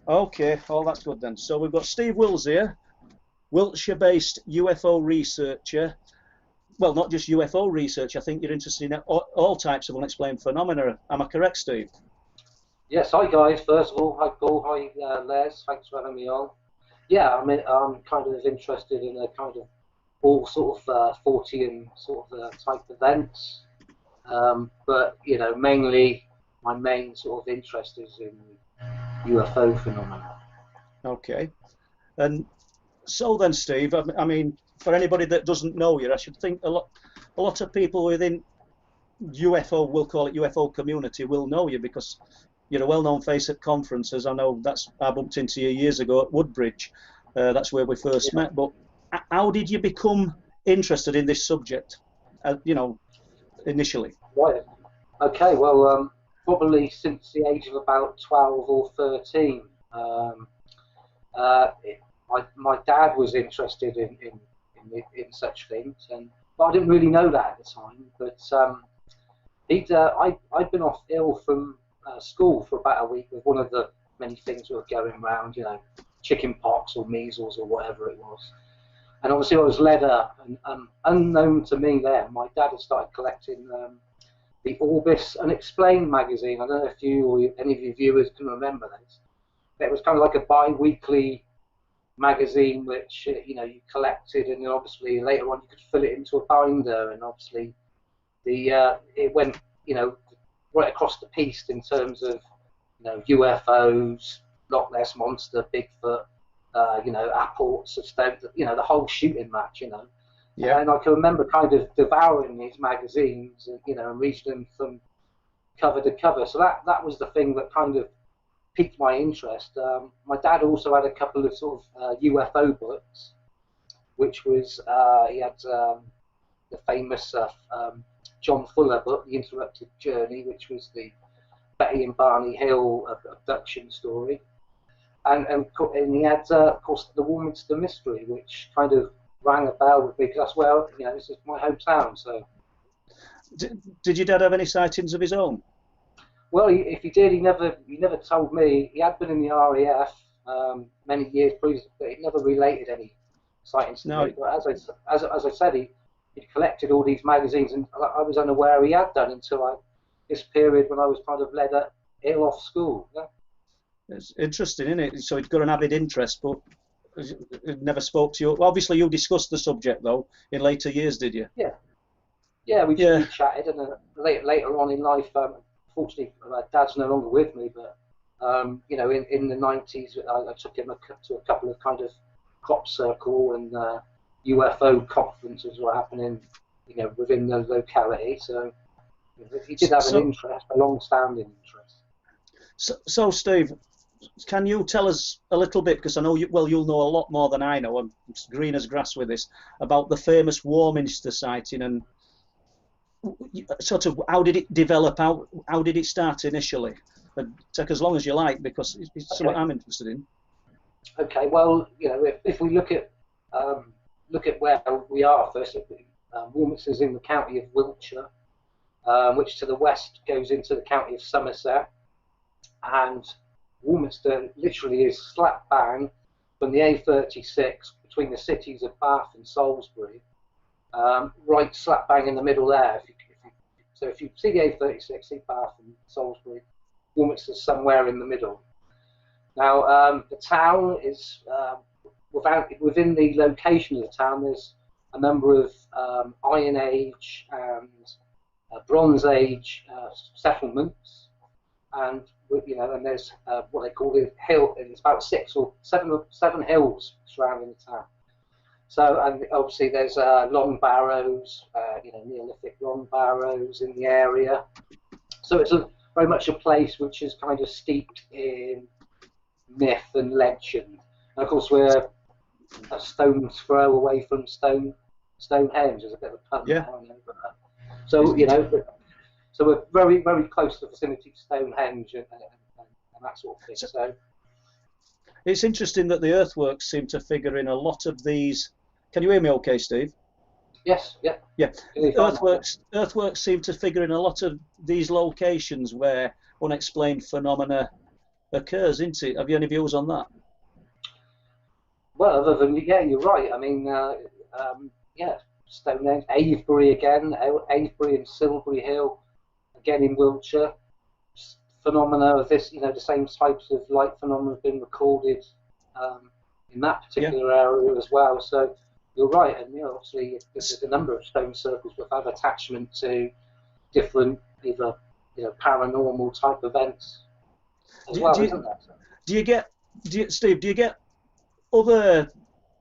Okay, well that's good then. So we've got Steve Wills here, Wiltshire-based UFO researcher. Well, not just UFO research. I think you're interested in all types of unexplained phenomena. Am I correct, Steve? Yes, hi guys. First of all, hi Paul, hi Les. Thanks for having me on. Yeah, I mean, I'm kind of interested in a kind of all sort of Fortean sort of type events, but you know, mainly my main sort of interest is in UFO phenomena. Okay. And so then, Steve, I mean, for anybody that doesn't know you, I should think a lot of people within UFO, we'll call it UFO community, will know you because you're a well-known face at conferences. I know I bumped into you years ago at Woodbridge. That's where we first met. But how did you become interested in this subject? You know, initially. Right. Okay. Well, probably since the age of about 12 or 13. My dad was interested in such things, but I didn't really know that at the time. But I'd been off ill from school for about a week with one of the many things that were going around, you know, chicken pox or measles or whatever it was. And obviously I was led up, and unknown to me then, my dad had started collecting the Orbis Unexplained magazine. I don't know if you or any of your viewers can remember this. It was kind of like a bi-weekly magazine which you know, you collected, and obviously later on you could fill it into a binder, and obviously it went, you know, right across the piece in terms of, you know, UFOs, Loch Ness Monster, Bigfoot, you know, apports of stone, you know, the whole shooting match, you know. Yeah. And I can remember kind of devouring these magazines, and, you know, and reading them from cover to cover. So that was the thing that kind of piqued my interest. My dad also had a couple of sort of UFO books, which was he had the famous John Fuller book, The Interrupted Journey, which was the Betty and Barney Hill abduction story, and he had of course the Warminster Mystery, which kind of rang a bell with me because that's where, you know, this is my hometown. So, did your dad have any sightings of his own? Well, if he did, he never told me. He had been in the RAF many years previously, but he never related any sightings to me. But as I said, he collected all these magazines, and I was unaware he had done until this period when I was kind of led ill off school. Yeah? It's interesting, isn't it? So he'd got an avid interest, but it never spoke to you. Well, obviously, you discussed the subject though in later years, did you? Yeah, we chatted, and later on in life. Fortunately, my dad's no longer with me, but you know, in the 90s, I took him to a couple of kind of crop circle and UFO conferences were happening, you know, within the locality. So he did have an interest, a long-standing interest. So Steve, can you tell us a little bit, because I know you'll know a lot more than I know, I'm green as grass with this, about the famous Warminster sighting, and sort of how did it develop, how did it start initially? Take as long as you like, because it's something I'm interested in. Okay, well, you know, if we look at where we are first, Warminster is in the county of Wiltshire, which to the west goes into the county of Somerset, and Warminster literally is slap bang from the A36 between the cities of Bath and Salisbury. Right slap bang in the middle there. So if you see the A36, see Bath and Salisbury, Warminster's somewhere in the middle. Now, the town is, within the location of the town, there's a number of Iron Age and Bronze Age settlements, and you know, and there's what they call the hill, and it's about 6 or 7 hills surrounding the town. So, and obviously there's long barrows, you know, Neolithic long barrows in the area. So it's very much a place which is kind of steeped in myth and legend. And of course we're a stone's throw away from Stonehenge. There's a bit of a pun. Yeah. So, you know, so we're very, very close to the vicinity of Stonehenge and that sort of thing. So it's interesting that the earthworks seem to figure in a lot of these. Can you hear me okay, Steve? Yes, yeah. Yeah. Earthworks seem to figure in a lot of these locations where unexplained phenomena occurs, isn't it? Have you any views on that? Well, other than, yeah, you're right. I mean, yeah, Stonehenge, Avebury again, Avebury and Silbury Hill, again in Wiltshire. Phenomena of this, the same types of light phenomena have been recorded in that particular area as well. So you're right, and obviously there's a number of stone circles that have attachment to different either paranormal type events as well, isn't there? Steve? Do you get other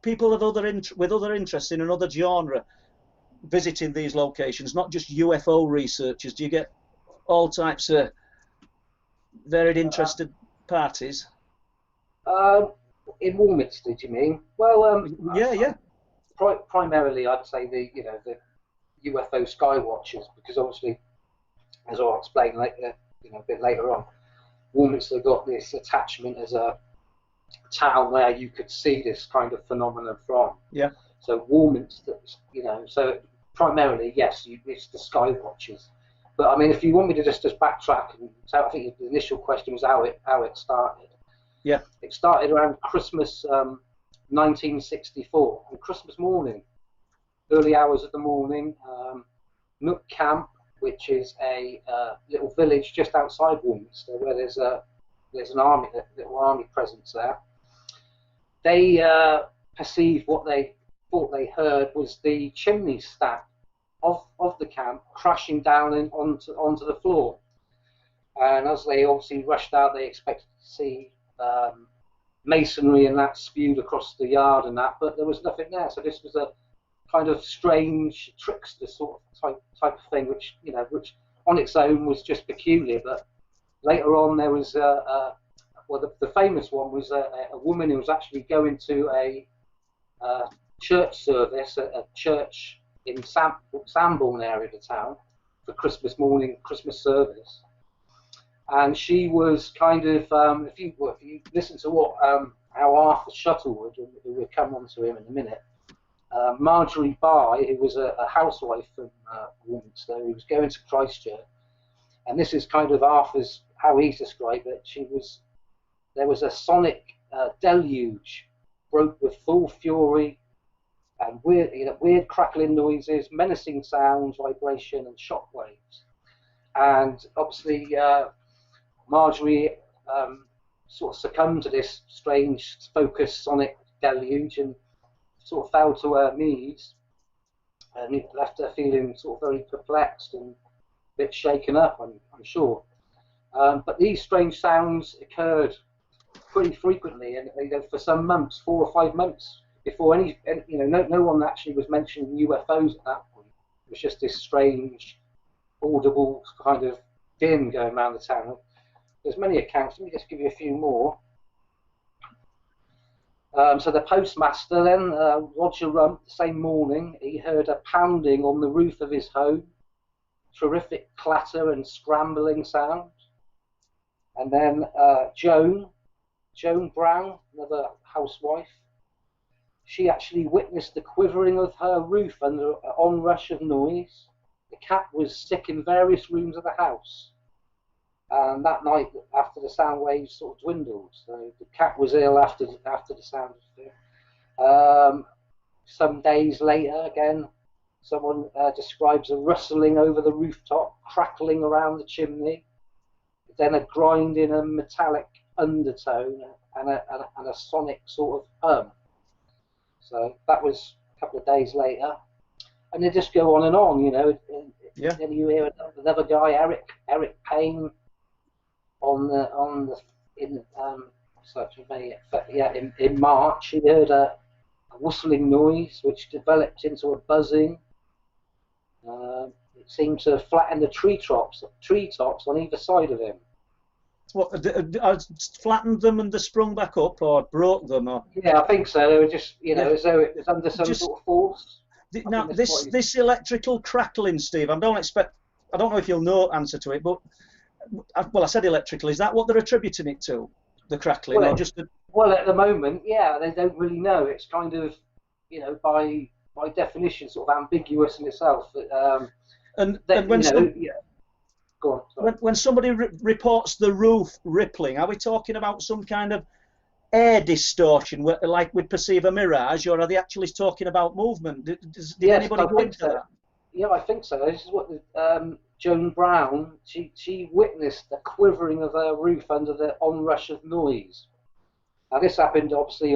people with other interests in another genre visiting these locations? Not just UFO researchers. Do you get all types of varied interested parties? In Warminster, do you mean? Well, yeah. Primarily, I'd say the UFO sky watchers, because obviously, as I'll explain later, a bit later on, Warminster got this attachment as a town where you could see this kind of phenomenon from. Yeah. So Warminster, so primarily, yes, it's the sky watchers. But I mean, if you want me to just backtrack, so I think the initial question was how it started. Yeah. It started around Christmas 1964, on Christmas morning, early hours of the morning. Nook Camp, which is a little village just outside Warminster, where there's a little army presence there. They perceived what they thought they heard was the chimney stack of the camp crashing down onto the floor. And as they obviously rushed out, they expected to see masonry and that spewed across the yard and that, but there was nothing there. So this was a kind of strange trickster sort of type of thing, which on its own was just peculiar. But later on, there was the famous one was a woman who was actually going to a church service, a church in Sanborn area of the town, for Christmas morning, Christmas service. And she was kind of, if you listen to how Arthur Shuttlewood, who we'll come on to him in a minute, Marjorie Bye, who was a housewife from Warminster, who was going to Christchurch, and this is kind of Arthur's, how he's described it. There was a sonic deluge, broke with full fury, and weird crackling noises, menacing sounds, vibration, and shock waves. And obviously, Marjorie sort of succumbed to this strange, focused sonic deluge and sort of fell to her knees, and it left her feeling sort of very perplexed and a bit shaken up, I'm sure. But these strange sounds occurred pretty frequently, and for some months, 4 or 5 months, before no one actually was mentioning UFOs at that point. It was just this strange, audible kind of din going around the town. There's many accounts. Let me just give you a few more. So the postmaster then, Roger Rump, the same morning, he heard a pounding on the roof of his home, terrific clatter and scrambling sound. And then Joan Brown, another housewife, she actually witnessed the quivering of her roof under an onrush of noise. The cat was sick in various rooms of the house. And that night, after the sound waves sort of dwindled, so the cat was ill after the sound was some days later, again, someone describes a rustling over the rooftop, crackling around the chimney, then a grinding and metallic undertone, and a sonic sort of hum. So that was a couple of days later, and they just go on and on, Yeah. Then you hear another guy, Eric Payne, in March, he heard a whistling noise which developed into a buzzing. It seemed to flatten the treetops on either side of him. What, flattened them and they sprung back up, or broke them, or? Yeah, I think so. They were just, as though it was under some sort of force. Now, this electrical crackling, Steve, I don't know if you'll know answer to it, but I said electrical. Is that what they're attributing it to, the crackling, or just the? Well, at the moment, yeah, they don't really know. It's kind of, by definition, sort of ambiguous in itself. Go on. Sorry. When somebody reports the roof rippling, are we talking about some kind of air distortion, like we'd perceive a mirage, or are they actually talking about movement? Did Yes, anybody I go think into so. that? Yeah, I think so. This is what Joan Brown, she witnessed the quivering of her roof under the onrush of noise. Now this happened obviously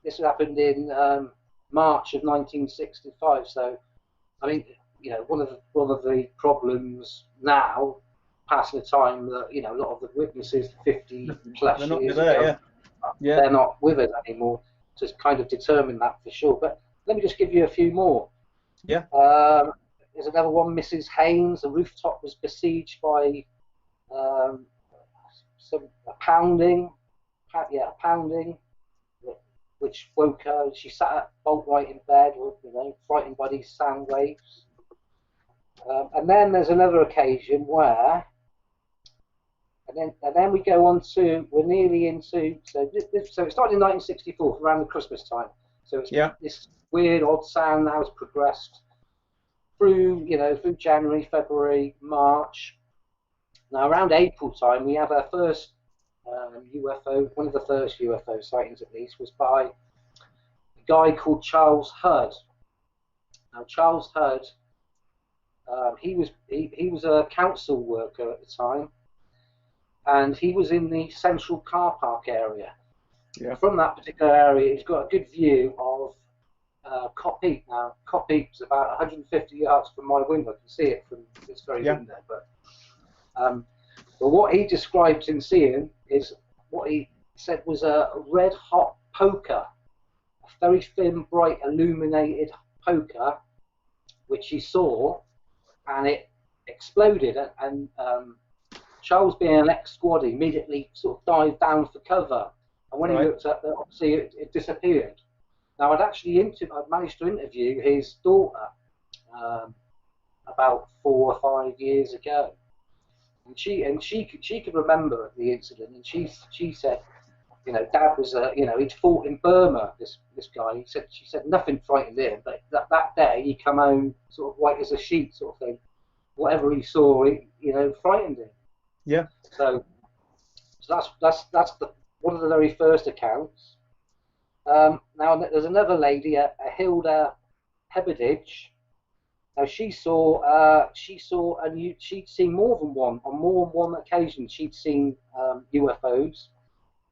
this happened in March of 1965. So I mean, you know, one of the problems now, passing the time, that you know, a lot of the witnesses 50 plus They're not years there, ago, yeah. they're not with us anymore to kind of determine that for sure. But let me just give you a few more. Yeah. There's another one, Mrs. Haynes. The rooftop was besieged by a pounding, which woke her. She sat up bolt right in bed, you know, frightened by these sound waves. And then there's another occasion where, and then we go on to, we're nearly into, so it started in 1964, around the Christmas time. So it's this weird odd sound now has progressed through, you know, through January, February, March. Now around April time, we have our first UFO, one of the first UFO sightings at least, was by a guy called Charles Hurd. Now Charles Hurd, he was a council worker at the time, and he was in the central car park area. Yeah. From that particular area, he's got a good view of Coppeak. Now, Coppeak's about 150 yards from my window. I can see it from this very window. But what he described in seeing is what he said was a red hot poker, a very thin, bright, illuminated poker, which he saw, and it exploded. And Charles, being an ex-squad, immediately sort of dived down for cover. And when he looked up, obviously it disappeared. Now, I'd managed to interview his daughter about 4 or 5 years ago, and she could remember the incident, and she said, you know, Dad was he'd fought in Burma. This guy, she said nothing frightened him, but that day he come home sort of white as a sheet, sort of thing. Whatever he saw, you know, frightened him. Yeah. So that's one of the very first accounts. Now there's another lady, Hilda Heberdage. Now she'd seen more than one. On more than one occasion, she'd seen UFOs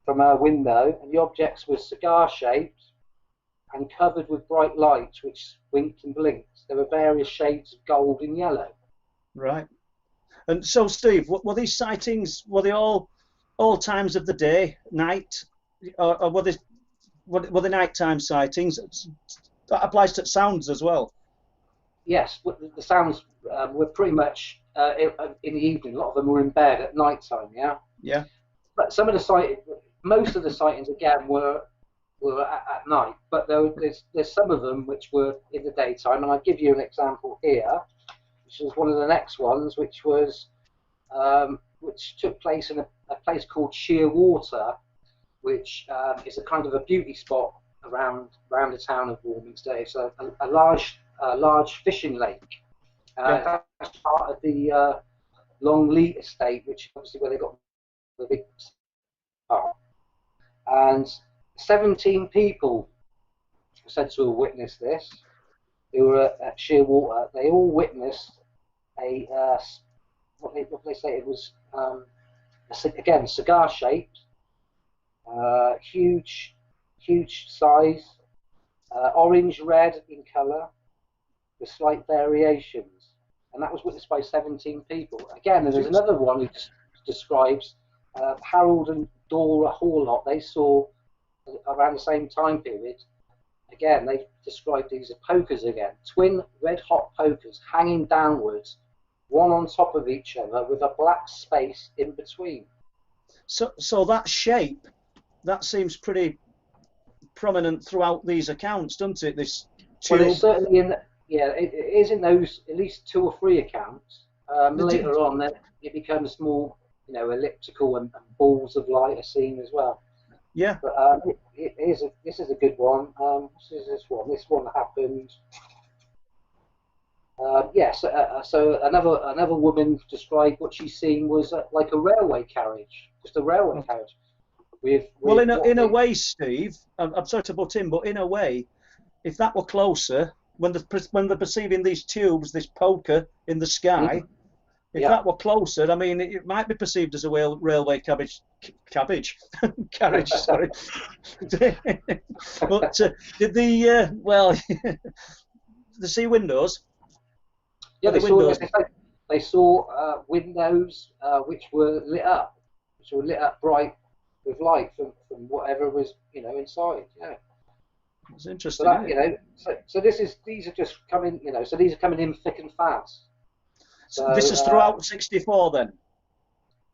from her window, and the objects were cigar-shaped and covered with bright lights, which winked and blinked. There were various shades of gold and yellow. Right. And so, Steve, were these sightings? Were they all times of the day, night, or were they nighttime sightings? That applies to sounds as well. Yes, the sounds were pretty much in the evening. A lot of them were in bed at night time. Yeah. Yeah. But most of the sightings again were at night. But there's some of them which were in the daytime, and I'll give you an example here, which is one of the next ones, which took place in a place called Shearwater, which is a kind of a beauty spot around the town of Warminster. It's a large fishing lake. That's part of the Longleat estate, which obviously where they got the big park. And 17 people are said to have witnessed this, who were at Shearwater. They all witnessed what they say it was, again, cigar-shaped, huge size, orange-red in colour, with slight variations. And that was witnessed by 17 people. Again, and there's another one who describes Harold and Dora Horlock. They saw around the same time period. Again, they described these as pokers again. Twin red-hot pokers hanging downwards, one on top of each other with a black space in between. So that shape, that seems pretty prominent throughout these accounts, doesn't it? This tube. Well, it's certainly it is in those at least 2 or 3 accounts. Later on, then it becomes more, you know, elliptical and balls of light are seen as well. Yeah. But this is a good one. This is this one. This one happened. Yes. So another woman described what she's seen was like a railway carriage, just a railway carriage Well, with what in a they, way, Steve, I'm sorry to butt in, but in a way, if that were closer, when they're perceiving these tubes, this poker in the sky, if yeah. that were closer, I mean, it might be perceived as a railway carriage. Sorry, but did the well, the sea windows? Yeah, Are the windows? they saw windows which were lit up bright with light from whatever was inside. Yeah. It's So interesting, isn't that it? so these are just coming so these are coming in thick and fast. So So this is throughout '64, then.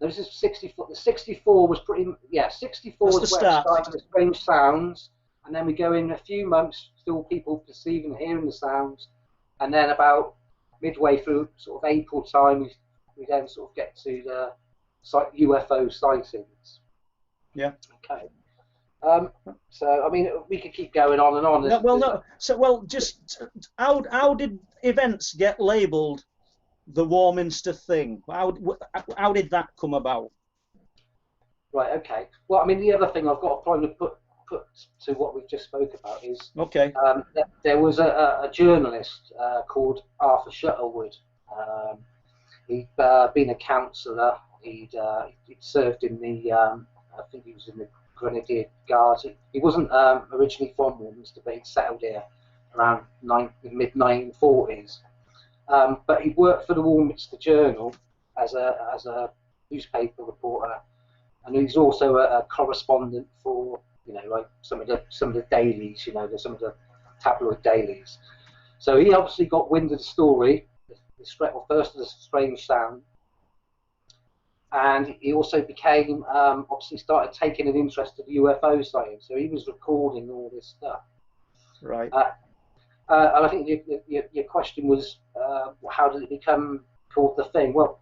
this is 64. The 64 was pretty 64 That's the was where it start. started the strange sounds, and then we go in a few months still people perceiving and hearing the sounds, and then about midway through sort of April time we then sort of get to the UFO sightings. Yeah. Okay. So I mean we could keep going on and on. No, well, no. So, well, just how did events get labelled the Warminster thing? How did that come about? Right. Okay. Well, I mean the other thing I've got to probably put to what we've just spoke about is Okay. there was a journalist called Arthur Shuttlewood. He'd been a councillor. He'd served in the I think he was in the Grenadier Guards. He wasn't originally from Warminster, but he'd settled here around mid 1940s. But he worked for the Warminster Journal as a newspaper reporter, and he's also a correspondent for like some of the dailies, some of the tabloid dailies. So he obviously got wind of the story, first of the strange sound, and he also became obviously started taking an interest in UFO sightings. So he was recording all this stuff. Right. And I think your question was how did it become called the thing? Well,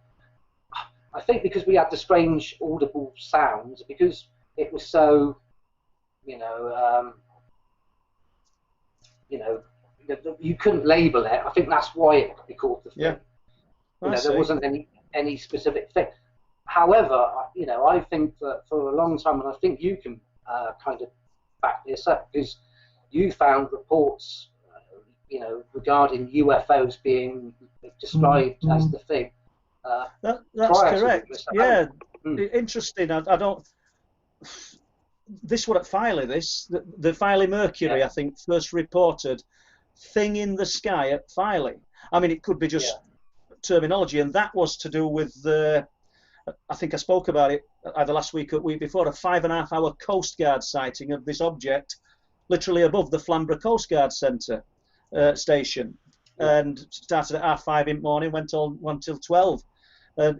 I think because we had the strange audible sounds, because it was so, you couldn't label it. I think that's why it could be called the thing. Yeah. There wasn't any specific thing. However, I think that for a long time, and I think you can kind of back this up, because you found reports, regarding UFOs being described as the thing. That's correct. Yeah. Interesting. I don't. This was at Filey. The Filey Mercury, I think, first reported thing in the sky at Filey. I mean, it could be just terminology, and that was to do with the. I think I spoke about it either last week or the week before. A 5.5-hour Coast Guard sighting of this object, literally above the Flamborough Coast Guard Centre station, and started at 5:30 in the morning, went on till 12.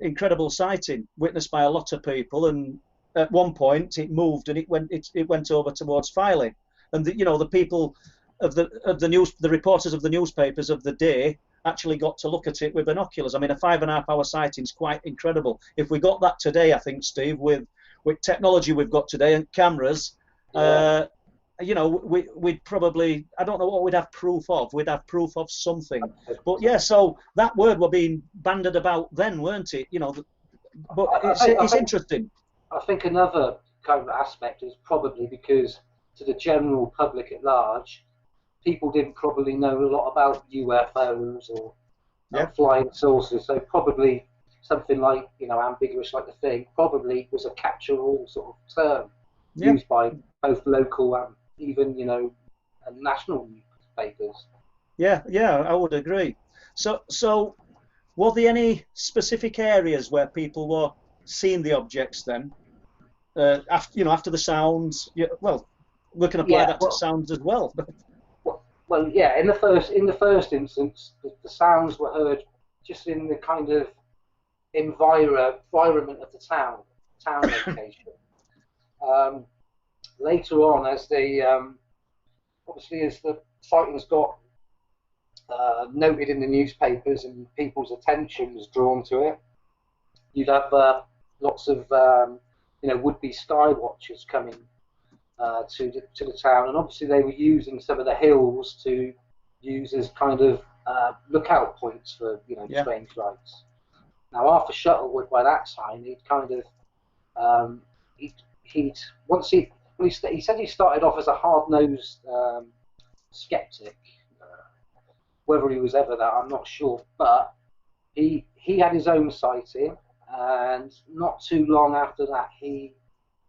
Incredible sighting, witnessed by a lot of people, and at one point it moved and it went over towards Filey, and the people of the reporters of the newspapers of the day actually got to look at it with binoculars. I mean, a 5.5-hour sighting is quite incredible. If we got that today, I think, Steve, with technology we've got today and cameras, we'd probably, I don't know what we'd have proof of. We'd have proof of something. But yeah, so that word were being bandied about then, weren't it? But it's interesting. I think another kind of aspect is probably because to the general public at large, people didn't probably know a lot about UFOs or flying saucers. So probably something like, ambiguous like the thing, probably was a catch-all sort of term used by both local and even, national newspapers. Yeah, I would agree. So were there any specific areas where people were seeing the objects then? After the sounds, well, we can apply that to sounds as well. Well, yeah. In the first instance, the sounds were heard just in the kind of environment of the town location. Later on, as obviously as the sightings got noted in the newspapers and people's attention was drawn to it, you'd have lots of would-be sky watchers coming to the town, and obviously they were using some of the hills to use as kind of lookout points for Yeah. strange lights. Now Arthur Shuttlewood by that time he'd kind of he'd once he said he started off as a hard-nosed skeptic. Whether he was ever that, I'm not sure, but he had his own sighting, and not too long after that, he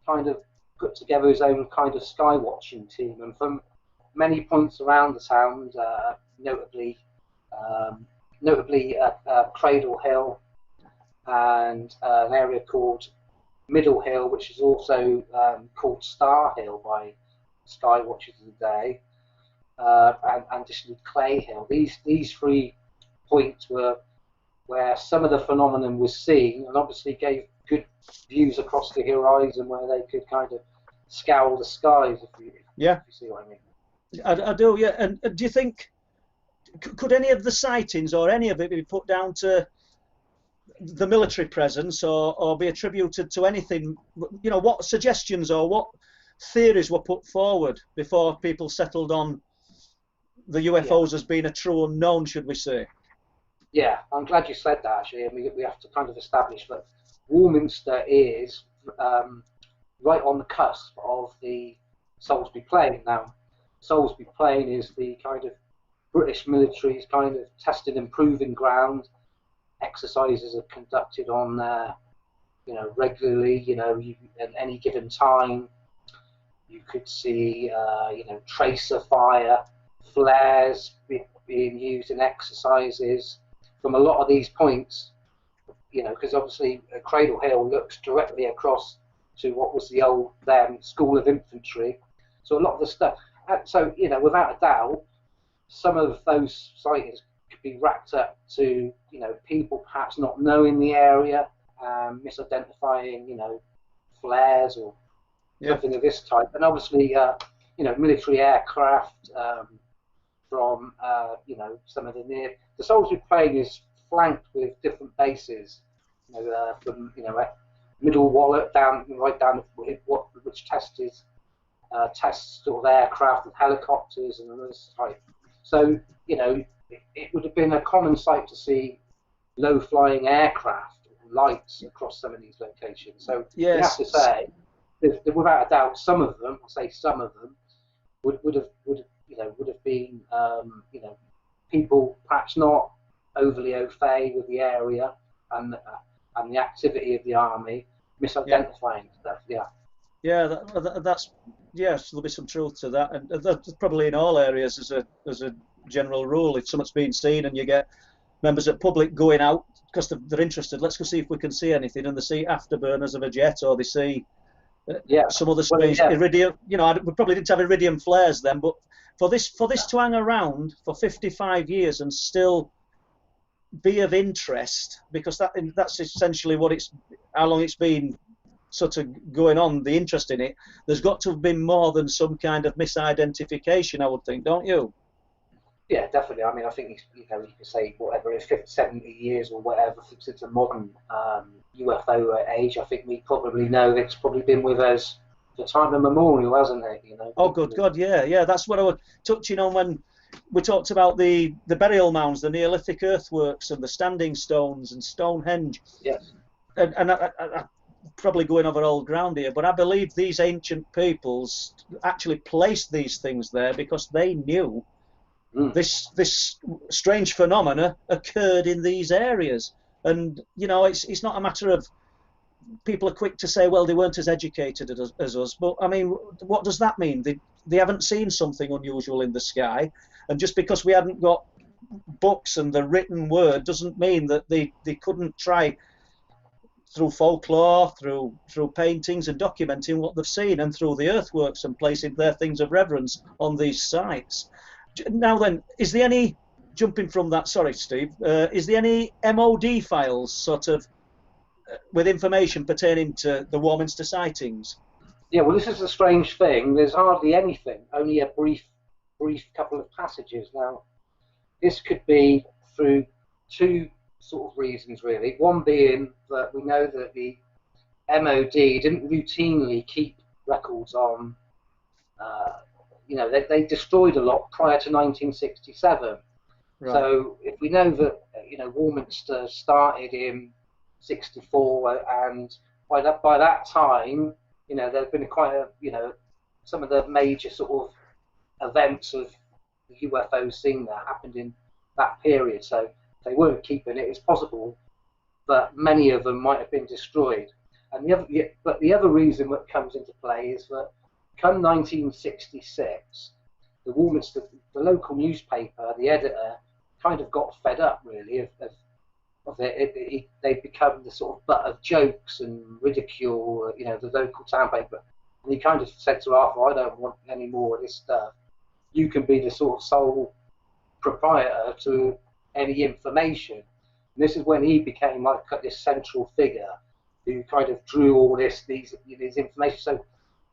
kind of put together his own kind of sky watching team, and from many points around the town, notably Cradle Hill and an area called Middle Hill, which is also called Star Hill by sky watchers of the day. And additionally Clay Hill. These 3 points were where some of the phenomenon was seen, and obviously gave good views across the horizon where they could kind of scour the skies, if you see what I mean. I do, yeah. And do you think, could any of the sightings or any of it be put down to the military presence, or be attributed to anything? What suggestions or what theories were put forward before people settled on the UFOs as being a true unknown, should we say? Yeah, I'm glad you said that, actually. And we have to kind of establish that Warminster is right on the cusp of the Salisbury Plain. Now, Salisbury Plain is the kind of British military's kind of tested and proving ground. Exercises are conducted on there, regularly. At any given time, you could see, tracer fire, flares being used in exercises from a lot of these points, because obviously Cradle Hill looks directly across to what was the old School of Infantry. So a lot of the stuff, so without a doubt, some of those sightings could be racked up to people perhaps not knowing the area, misidentifying flares or something of this type, and obviously military aircraft from some of the Salisbury Plain is flanked with different bases, from Middle Wallet right down which tests sort of aircraft and helicopters and this type. So it would have been a common sight to see low flying aircraft lights across some of these locations. So you have to say, without a doubt, some of them would have been people perhaps not overly au fait with the area and the activity of the army, misidentifying stuff. That's yes, there'll be some truth to that, and that's probably in all areas as a general rule. If something's been seen and you get members of the public going out because they're interested, let's go see if we can see anything, and they see afterburners of a jet, or they see some other strange iridium. We probably didn't have iridium flares then, but for this to hang around for 55 years and still be of interest, because that's essentially how long it's been sort of going on, the interest in it. There's got to have been more than some kind of misidentification, I would think, don't you? Yeah, definitely. I mean, I think you can say whatever it is, 50, 70 years or whatever since the modern UFO age. I think we probably know it's probably been with us for time immemorial, hasn't it? Oh, good God, yeah. That's what I was touching on when we talked about the burial mounds, the Neolithic earthworks, and the standing stones and Stonehenge. Yes. And I probably going over old ground here, but I believe these ancient peoples actually placed these things there because they knew this strange phenomena occurred in these areas. And it's not a matter of people are quick to say, well, they weren't as educated as us, but I mean, what does that mean? They haven't seen something unusual in the sky, and just because we hadn't got books and the written word doesn't mean that they couldn't try through folklore, through paintings and documenting what they've seen, and through the earthworks and placing their things of reverence on these sites. Now then, is there any, jumping from that, sorry Steve, is there any MOD files sort of with information pertaining to the Warminster sightings? Yeah, well, this is a strange thing. There's hardly anything, only a brief couple of passages. Now, this could be through two sort of reasons, really. One being that we know that the MOD didn't routinely keep records on, they destroyed a lot prior to 1967. Right. So if we know that Warminster started in '64, and by that time, there'd been quite a some of the major sort of events of the UFO scene that happened in that period. So if they weren't keeping it, it's possible that many of them might have been destroyed. And the other reason that comes into play is that come 1966, the Warminster, the local newspaper, the editor, kind of got fed up really of it. They'd become the sort of butt of jokes and ridicule, the local town paper. And he kind of said to Arthur, I don't want any more of this stuff. You can be the sort of sole proprietor to any information. And this is when he became like this central figure who kind of drew all these information. So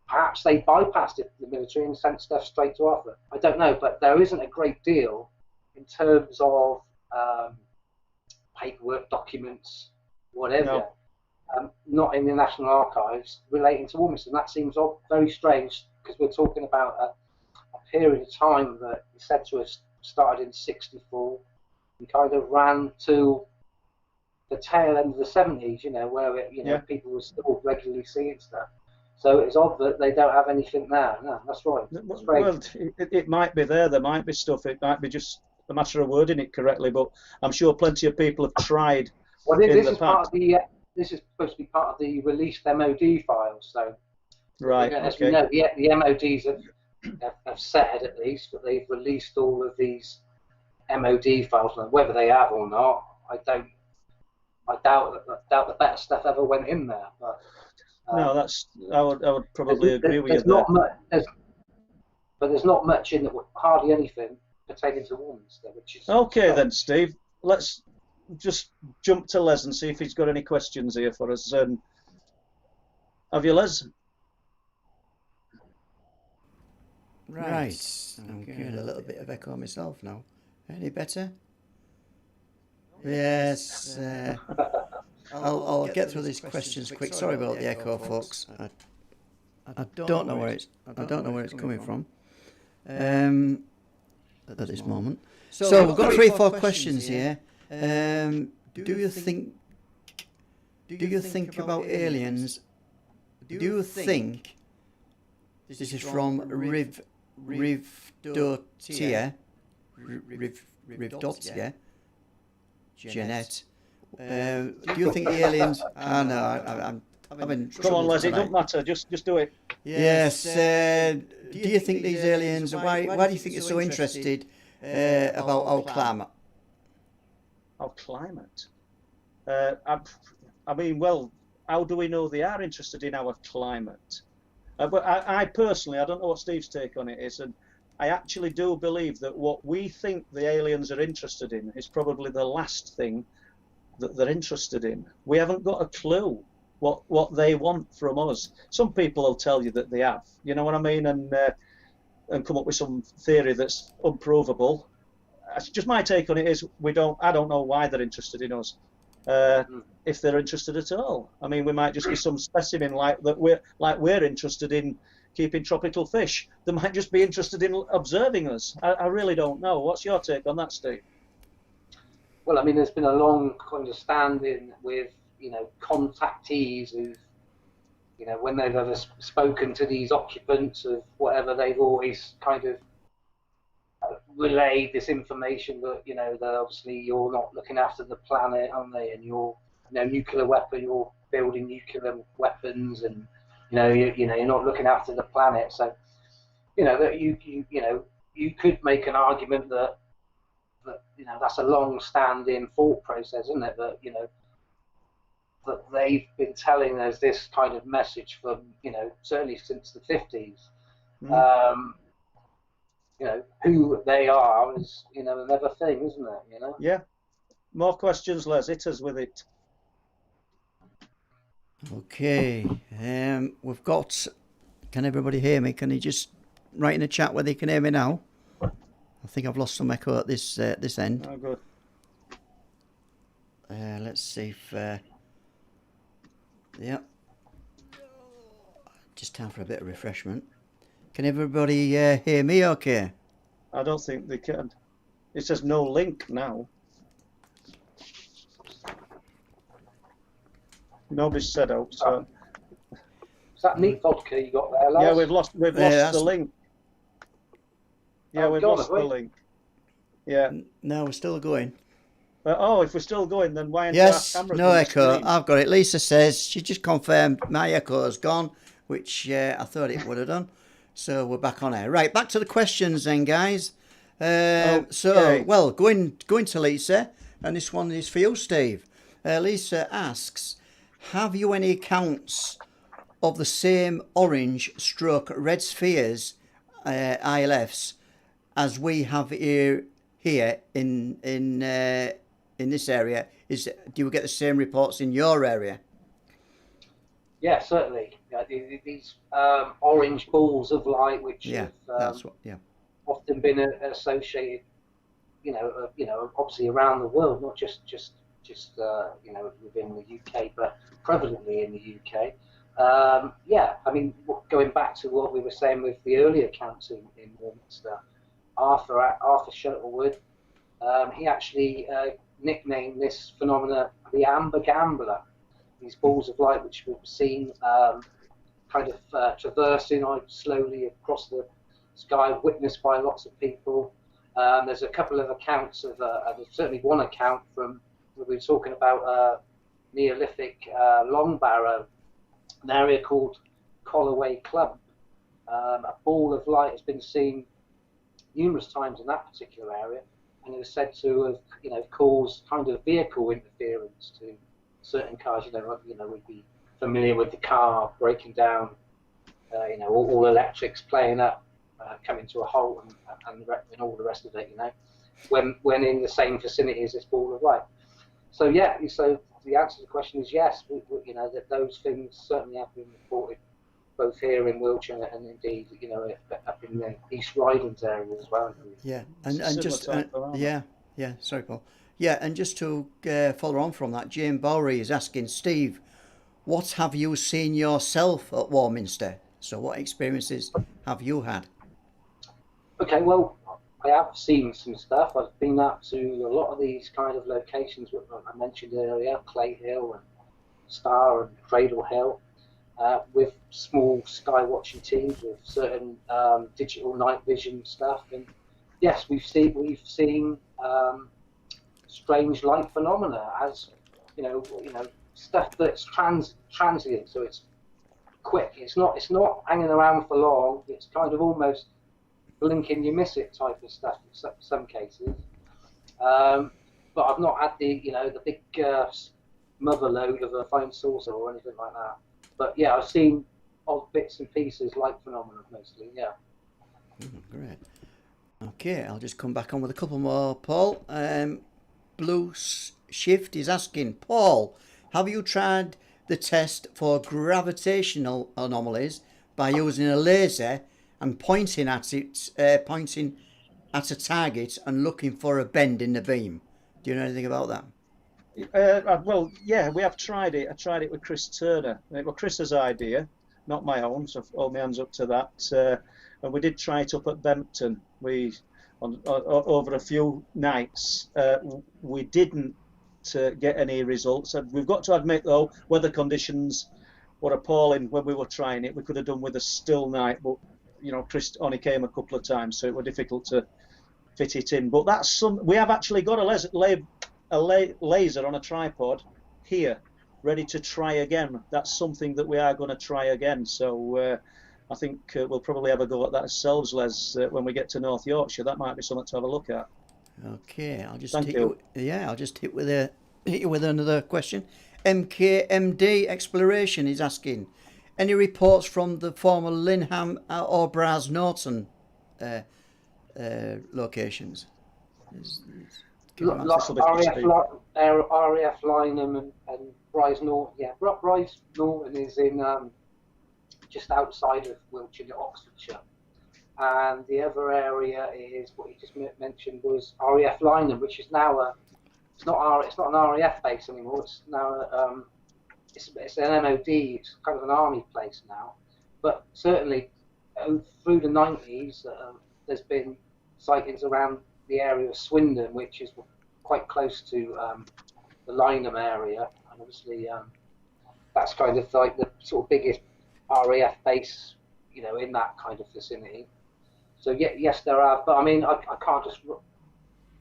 perhaps they bypassed the military and sent stuff straight to Arthur. I don't know, but there isn't a great deal in terms of paperwork, documents, whatever, not in the National Archives relating to Warminster. And that seems very strange because we're talking about a period of time that is said to have started in '64 and kind of ran to the tail end of the '70s, where people were still regularly seeing stuff. So it's odd that they don't have anything now. No, that's right. That's great. Well, it might be there. There might be stuff. It might be just a matter of wording it correctly. But I'm sure plenty of people have tried. Well, this is part of the. This is supposed to be part of the released MOD files. So, right. As we know, the MODs have said at least that they've released all of these MOD files. Now, whether they have or not, I doubt the better stuff ever went in there. But no, I would probably agree with you there. But there's not much in hardly anything pertaining to Warminster, which is okay then, Steve. Let's just jump to Les and see if he's got any questions here for us. Have you, Les? Right. I'm getting a little bit of echo myself now. Any better? Yes. I'll get through these questions quick. Sorry about the echo, folks. I don't know where it's coming from at this moment. So we've got 3 or 4 questions here. Do you think about aliens? Do you think this is from Rivdotia, Jeanette? Do you think the aliens? I'm having trouble. Come on, Les. It don't matter. Just do it. Yes. Do you think these aliens? Why do you think they're so interested about our climate? Our climate. I mean, well, how do we know they are interested in our climate? But I personally, I don't know what Steve's take on it is, and I actually do believe that what we think the aliens are interested in is probably the last thing that they're interested in. We haven't got a clue what they want from us. Some people will tell you that they have, you know what I mean, and come up with some theory that's unprovable. Just my take on it is I don't know why they're interested in us. If they're interested at all. I mean, we might just be some specimen like we're interested in keeping tropical fish. They might just be interested in observing us. I really don't know. What's your take on that, Steve? Well, I mean, there's been a long understanding with contactees who, when they've ever spoken to these occupants of whatever, they've always kind of relayed this information that that obviously you're not looking after the planet, aren't they? And you're nuclear weapon, you're building nuclear weapons, and you're not looking after the planet. So that you could make an argument that that's a long-standing thought process, isn't it? That that they've been telling us this kind of message from certainly since the 50s. Who they are is another thing, isn't it? Yeah. More questions, Les. Hit us with it. Okay. We've got. Can everybody hear me? Can you just write in the chat whether you can hear me now? I think I've lost some echo at this end. Oh, good. Let's see if. Yeah. Just time for a bit of refreshment. Can everybody hear me okay? I don't think they can. It says no link now. Nobody's said out. So Is that meat vodka you got there, lads? yeah, we've lost the link. Yeah, we've lost the link. Yeah. No, we're still going. If we're still going, then why aren't yes, our cameras no on the echo. screen? I've got it. Lisa says she just confirmed my echo has gone, which I thought it would have done. So we're back on air. Right, back to the questions then, guys. So, well, going to Lisa, and this one is for you, Steve. Lisa asks, have you any accounts of the same orange stroke red spheres, ILFs, as we have here in this area? Do you get the same reports in your area? Yeah, certainly. These orange balls of light, which have often been associated, obviously around the world, not just within the UK, but prevalently in the UK. I mean, going back to what we were saying with the earlier accounts in Warminster, Arthur Shuttlewood, he actually nicknamed this phenomena the Amber Gambler. These balls of light which we've seen traversing slowly across the sky, witnessed by lots of people. There's a couple of accounts of there's certainly one account from we were talking about Neolithic Long Barrow, an area called Colloway Clump. A ball of light has been seen numerous times in that particular area, and it was said to have caused kind of vehicle interference to certain cars. We'd be familiar with the car breaking down, all electrics playing up, coming to a halt, and all the rest of it. When in the same vicinity as this ball of light. So the answer to the question is yes. That those things certainly have been reported both here in Wiltshire and indeed up in the East Ridings area as well. Yeah, and just sorry, Paul. Yeah, and just to follow on from that, Jane Bowery is asking, Steve, what have you seen yourself at Warminster? So what experiences have you had? Okay, well, I have seen some stuff. I've been up to a lot of these kind of locations that I mentioned earlier, Clay Hill and Star and Cradle Hill, with small sky watching teams with certain digital night vision stuff. And yes, we've seen strange light phenomena, as stuff that's transient, so it's quick. It's not hanging around for long. It's kind of almost blink and you miss it type of stuff in some cases. But I've not had the big mother load of a fine saucer or anything like that. But yeah, I've seen odd bits and pieces, light phenomena mostly. Yeah. Great. Okay, I'll just come back on with a couple more, Paul. Blue Shift is asking, Paul, have you tried the test for gravitational anomalies by using a laser and pointing at a target and looking for a bend in the beam? Do you know anything about that? Well, yeah, we have tried it. I tried it with Chris Turner. It was Chris's idea, not my own, so I'll hold my hands up to that. And we did try it up at Bempton. Over a few nights, we didn't get any results. And we've got to admit, though, weather conditions were appalling when we were trying it. We could have done with a still night, but Chris only came a couple of times, so it was difficult to fit it in. But we have actually got a laser on a tripod here, ready to try again. That's something that we are going to try again. So I think we'll probably have a go at that ourselves, Les, when we get to North Yorkshire. That might be something to have a look at. Okay, I'll just hit with another question. MKMD Exploration is asking, any reports from the former Linham or Bras Norton locations? RAF Lineham and Bryce Norton. Yeah, Bryce Norton is in just outside of Wiltshire, Oxfordshire, and the other area is what you just mentioned was RAF Lineham, which is now it's not an RAF base anymore. It's now it's an MOD. It's kind of an army place now. But certainly through the 90s, there's been sightings around the area of Swindon, which is quite close to the Lynham area, and obviously that's kind of like the sort of biggest RAF base, you know, in that kind of vicinity. So yeah, yes, there are, but I mean, I can't just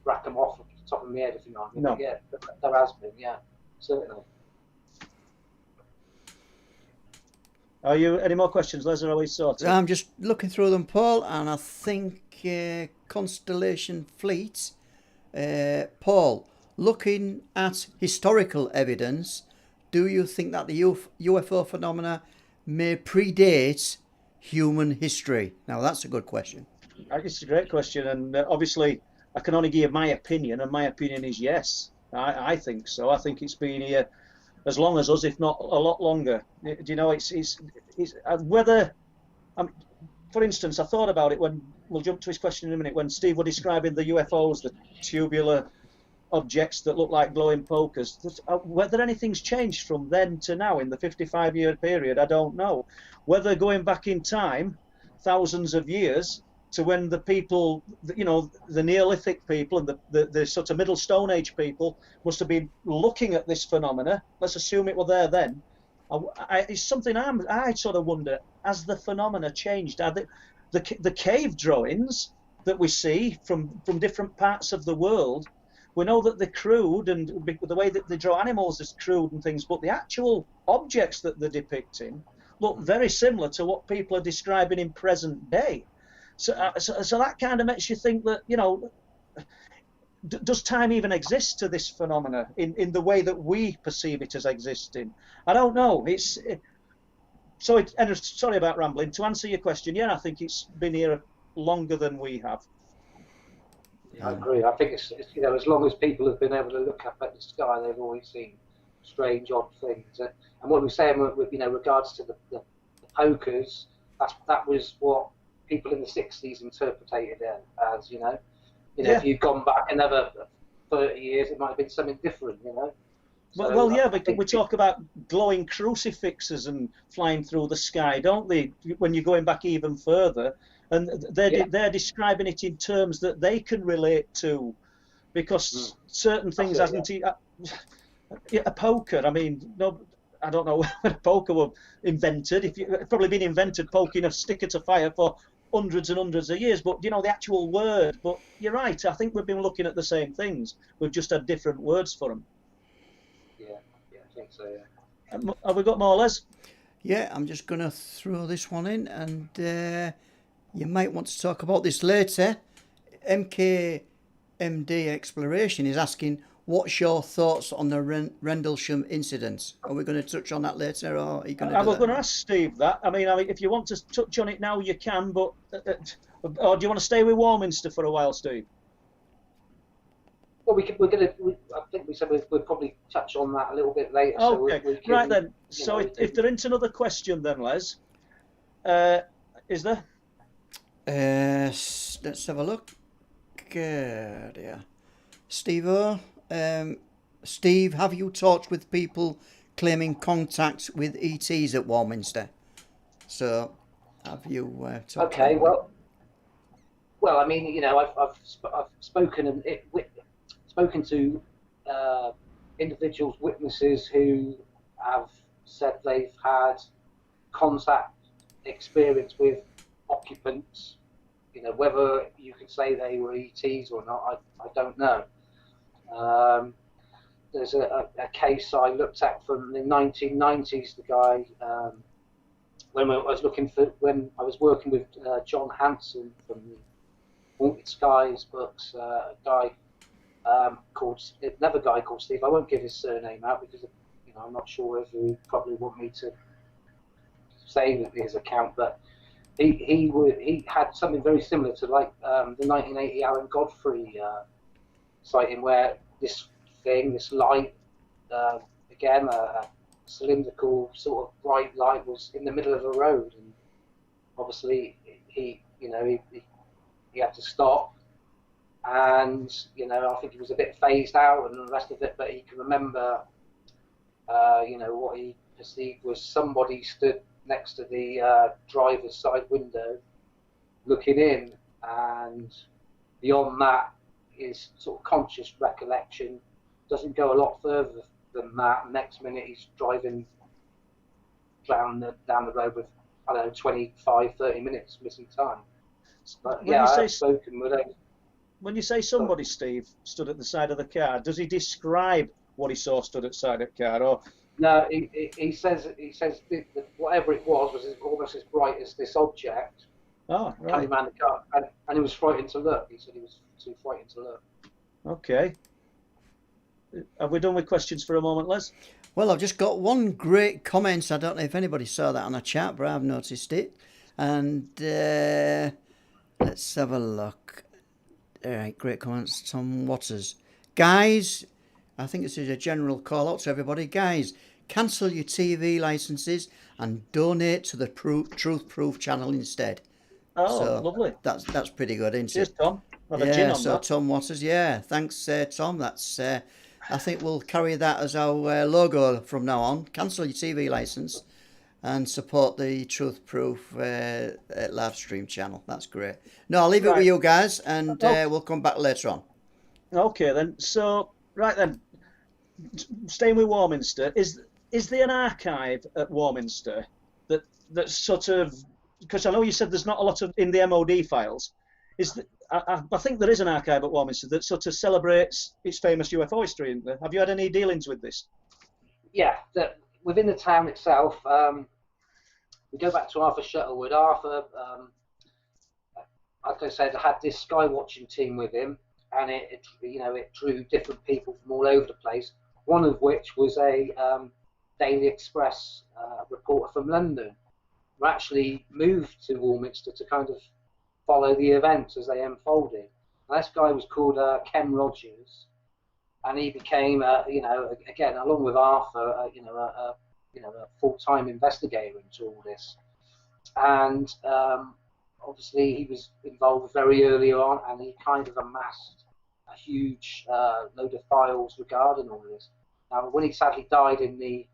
rack them off at the top of my head, if you know what I mean. No. But yeah, there has been, yeah, certainly. Are you any more questions, Les, or are we sorted? I'm just looking through them, Paul, and I think Constellation Fleet, Paul, looking at historical evidence, do you think that the UFO phenomena may predate human history? Now, that's a good question. It's a great question, and obviously I can only give my opinion, and my opinion is yes. I think so. I think it's been here as long as us, if not a lot longer. Do you know, it's whether, for instance, I thought about it when, we'll jump to his question in a minute, when Steve was describing the UFOs, the tubular objects that look like glowing pokers, whether anything's changed from then to now in the 55-year period, I don't know. Whether going back in time, thousands of years, to when the people, you know, the Neolithic people and the sort of Middle Stone Age people must have been looking at this phenomena. Let's assume it were there then. It's something I sort of wonder, has the phenomena changed? Are the cave drawings that we see from different parts of the world, we know that they're crude, and the way that they draw animals is crude and things, but the actual objects that they're depicting look very similar to what people are describing in present day. So that kind of makes you think that, you know, does time even exist to this phenomena in the way that we perceive it as existing? I don't know. Sorry about rambling. To answer your question, yeah, I think it's been here longer than we have. Yeah, I agree. I think it's you know, as long as people have been able to look up at the sky, they've always seen strange, odd things. And what we're saying with, you know, regards to the pokers, that was what people in the 60s interpreted it as, you know, yeah. If you'd gone back another 30 years, it might have been something different, you know. So, well, yeah, but we talk about glowing crucifixes and flying through the sky, don't they? When you're going back even further, and they're describing it in terms that they can relate to, because certain things hasn't. Yeah. A poker. I mean, no, I don't know when a poker was invented. It's probably been invented poking a stick at a fire for hundreds and hundreds of years, but you know the actual word. But you're right. I think we've been looking at the same things. We've just had different words for them. Yeah, I think so. Yeah. Have we got more, Les? Yeah, I'm just going to throw this one in, and you might want to talk about this later. MKMD Exploration is asking, what's your thoughts on the Rendlesham incident? Are we going to touch on that later, or are you going to? I was going to ask Steve that. I mean, if you want to touch on it now, you can. But or do you want to stay with Warminster for a while, Steve? Well, I think we said we'll probably touch on that a little bit later. Okay, so right then. So if there isn't another question, then Les, is there? Let's have a look. Yeah. Steve-O, Steve, have you talked with people claiming contact with ETs at Warminster? So, have you talked? Okay, well, I mean, you know, I've spoken to individuals, witnesses who have said they've had contact experience with occupants. You know, whether you could say they were ETs or not, I don't know. There's a case I looked at from the 1990s. The guy, when I was working with John Hanson from the Haunted Skies books, another guy called Steve. I won't give his surname out because you know I'm not sure if he probably want me to say his account, but he had something very similar to like the 1980 Alan Godfrey sighting, where this light, again a cylindrical sort of bright light, was in the middle of a road, and obviously he had to stop, and you know I think he was a bit phased out and the rest of it, but he can remember what he perceived was somebody stood next to the driver's side window looking in, and beyond that his sort of conscious recollection doesn't go a lot further than that. Next minute he's driving down the road with, I don't know, 25, 30 minutes missing time. But When yeah, you I say have spoken with him. when you say somebody, Steve, stood at the side of the car, does he describe what he saw stood at the side of the car, or? No, he says that whatever it was almost as bright as this object Oh, coming right. around the car, and he was frightened to look. He said he was too frightened to look. Okay. Have we done with questions for a moment, Les? Well, I've just got one great comment. I don't know if anybody saw that on the chat, but I've noticed it. And let's have a look. All right, great comments. Tom Waters. Guys, I think this is a general call out to everybody. Guys, cancel your TV licenses and donate to the Truth Proof channel instead. Oh, So lovely. that's pretty good, isn't Cheers, it? Tom. Have a gin on that. Tom Waters, thanks, Tom. That's I think we'll carry that as our logo from now on. Cancel your TV license and support the Truth Proof live stream channel. That's great. No, I'll leave it with you guys, and we'll come back later on. Okay then. So right then, staying with Warminster, is there an archive at Warminster that sort of, because I know you said there's not a lot of in the MOD files. I think there is an archive at Warminster that sort of celebrates its famous UFO history, isn't there? Have you had any dealings with this? Yeah, within the town itself, we go back to Arthur Shuttlewood. Arthur, like I said, had this sky watching team with him, and it drew different people from all over the place. One of which was a Daily Express reporter from London, who actually moved to Warminster to kind of follow the events as they unfolded. And this guy was called Ken Rogers, and he became, again, along with Arthur, a full-time investigator into all this. And obviously, he was involved very early on, and he kind of amassed a huge load of files regarding all this. Now, when he sadly died in the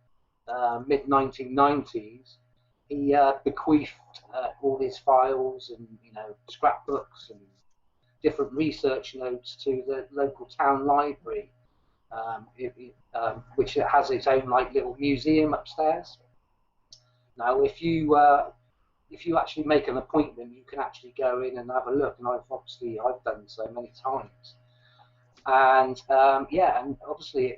mid-1990s, he bequeathed all his files and scrapbooks and different research notes to the local town library, which has its own little museum upstairs. Now, if you actually make an appointment, you can actually go in and have a look, and I've done so many times. And and obviously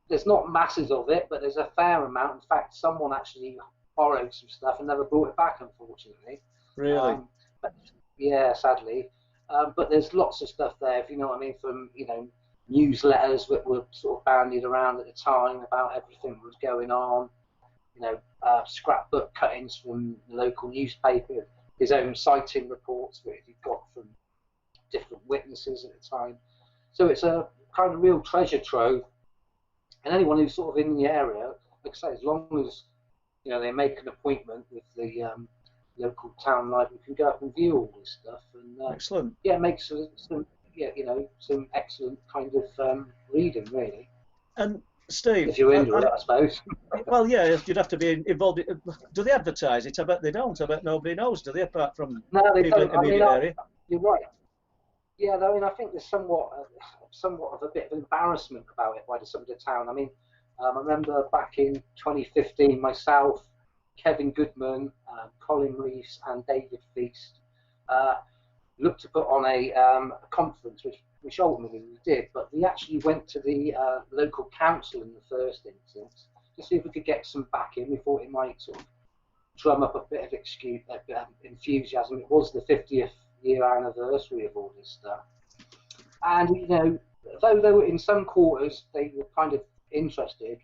there's not masses of it, but there's a fair amount. In fact, someone actually borrowed some stuff and never brought it back, unfortunately. Really? But, yeah, sadly. But there's lots of stuff there, if you know what I mean, from newsletters that were sort of bandied around at the time about everything that was going on. Scrapbook cuttings from the local newspaper, his own sighting reports that he got from different witnesses at the time. So it's a kind of real treasure trove. And anyone who's sort of in the area, like I say, as long as they make an appointment with the local town library, can go up and view all this stuff. And Excellent. Yeah, make some excellent kind of reading, really. And Steve, if you're into it, I suppose. Well, yeah, you'd have to be involved. Do they advertise it? I bet they don't. I bet nobody knows, do they? Apart from they people don't. in the immediate area. You're right. Yeah, I mean, I think there's somewhat of a bit of embarrassment about it by some of the town. I mean, I remember back in 2015, myself, Kevin Goodman, Colin Rees, and David Feast looked to put on a conference, which ultimately we did, but we actually went to the local council in the first instance to see if we could get some backing. We thought it might sort of drum up a bit of enthusiasm. It was the 50th year anniversary of all this stuff. And, though they were in some quarters, they were kind of interested,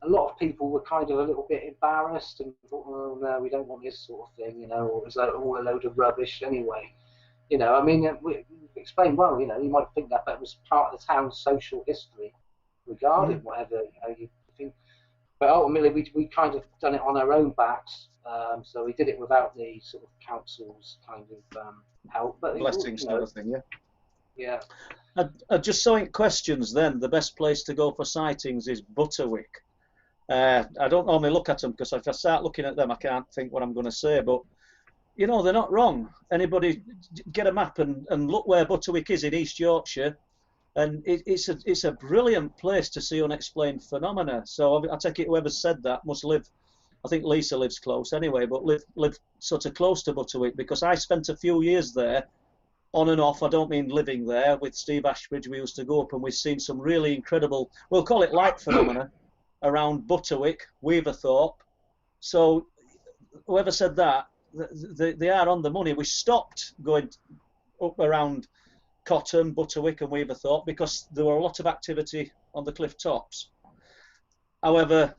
a lot of people were kind of a little bit embarrassed and thought, oh, no, we don't want this sort of thing, or it's all a load of rubbish anyway. I mean, we explained, well, you might think that, but it was part of the town's social history regarding whatever, you think. But ultimately, we kind of done it on our own backs, so we did it without the sort of council's kind of help. But blessings, sort of thing, yeah. Yeah. Just so in questions, then the best place to go for sightings is Butterwick. I don't normally look at them because if I start looking at them, I can't think what I'm going to say. But you know, they're not wrong. Anybody get a map and look where Butterwick is in East Yorkshire, and it's a brilliant place to see unexplained phenomena. So I take it whoever said that must live. I think Lisa lives close anyway, but live sort of close to Butterwick, because I spent a few years there, on and off. I don't mean living there. With Steve Ashbridge, we used to go up and we've seen some really incredible, we'll call it light phenomena, around Butterwick, Weaverthorpe. So whoever said that, they are on the money. We stopped going up around Cotton, Butterwick and Weaverthorpe because there were a lot of activity on the cliff tops. However,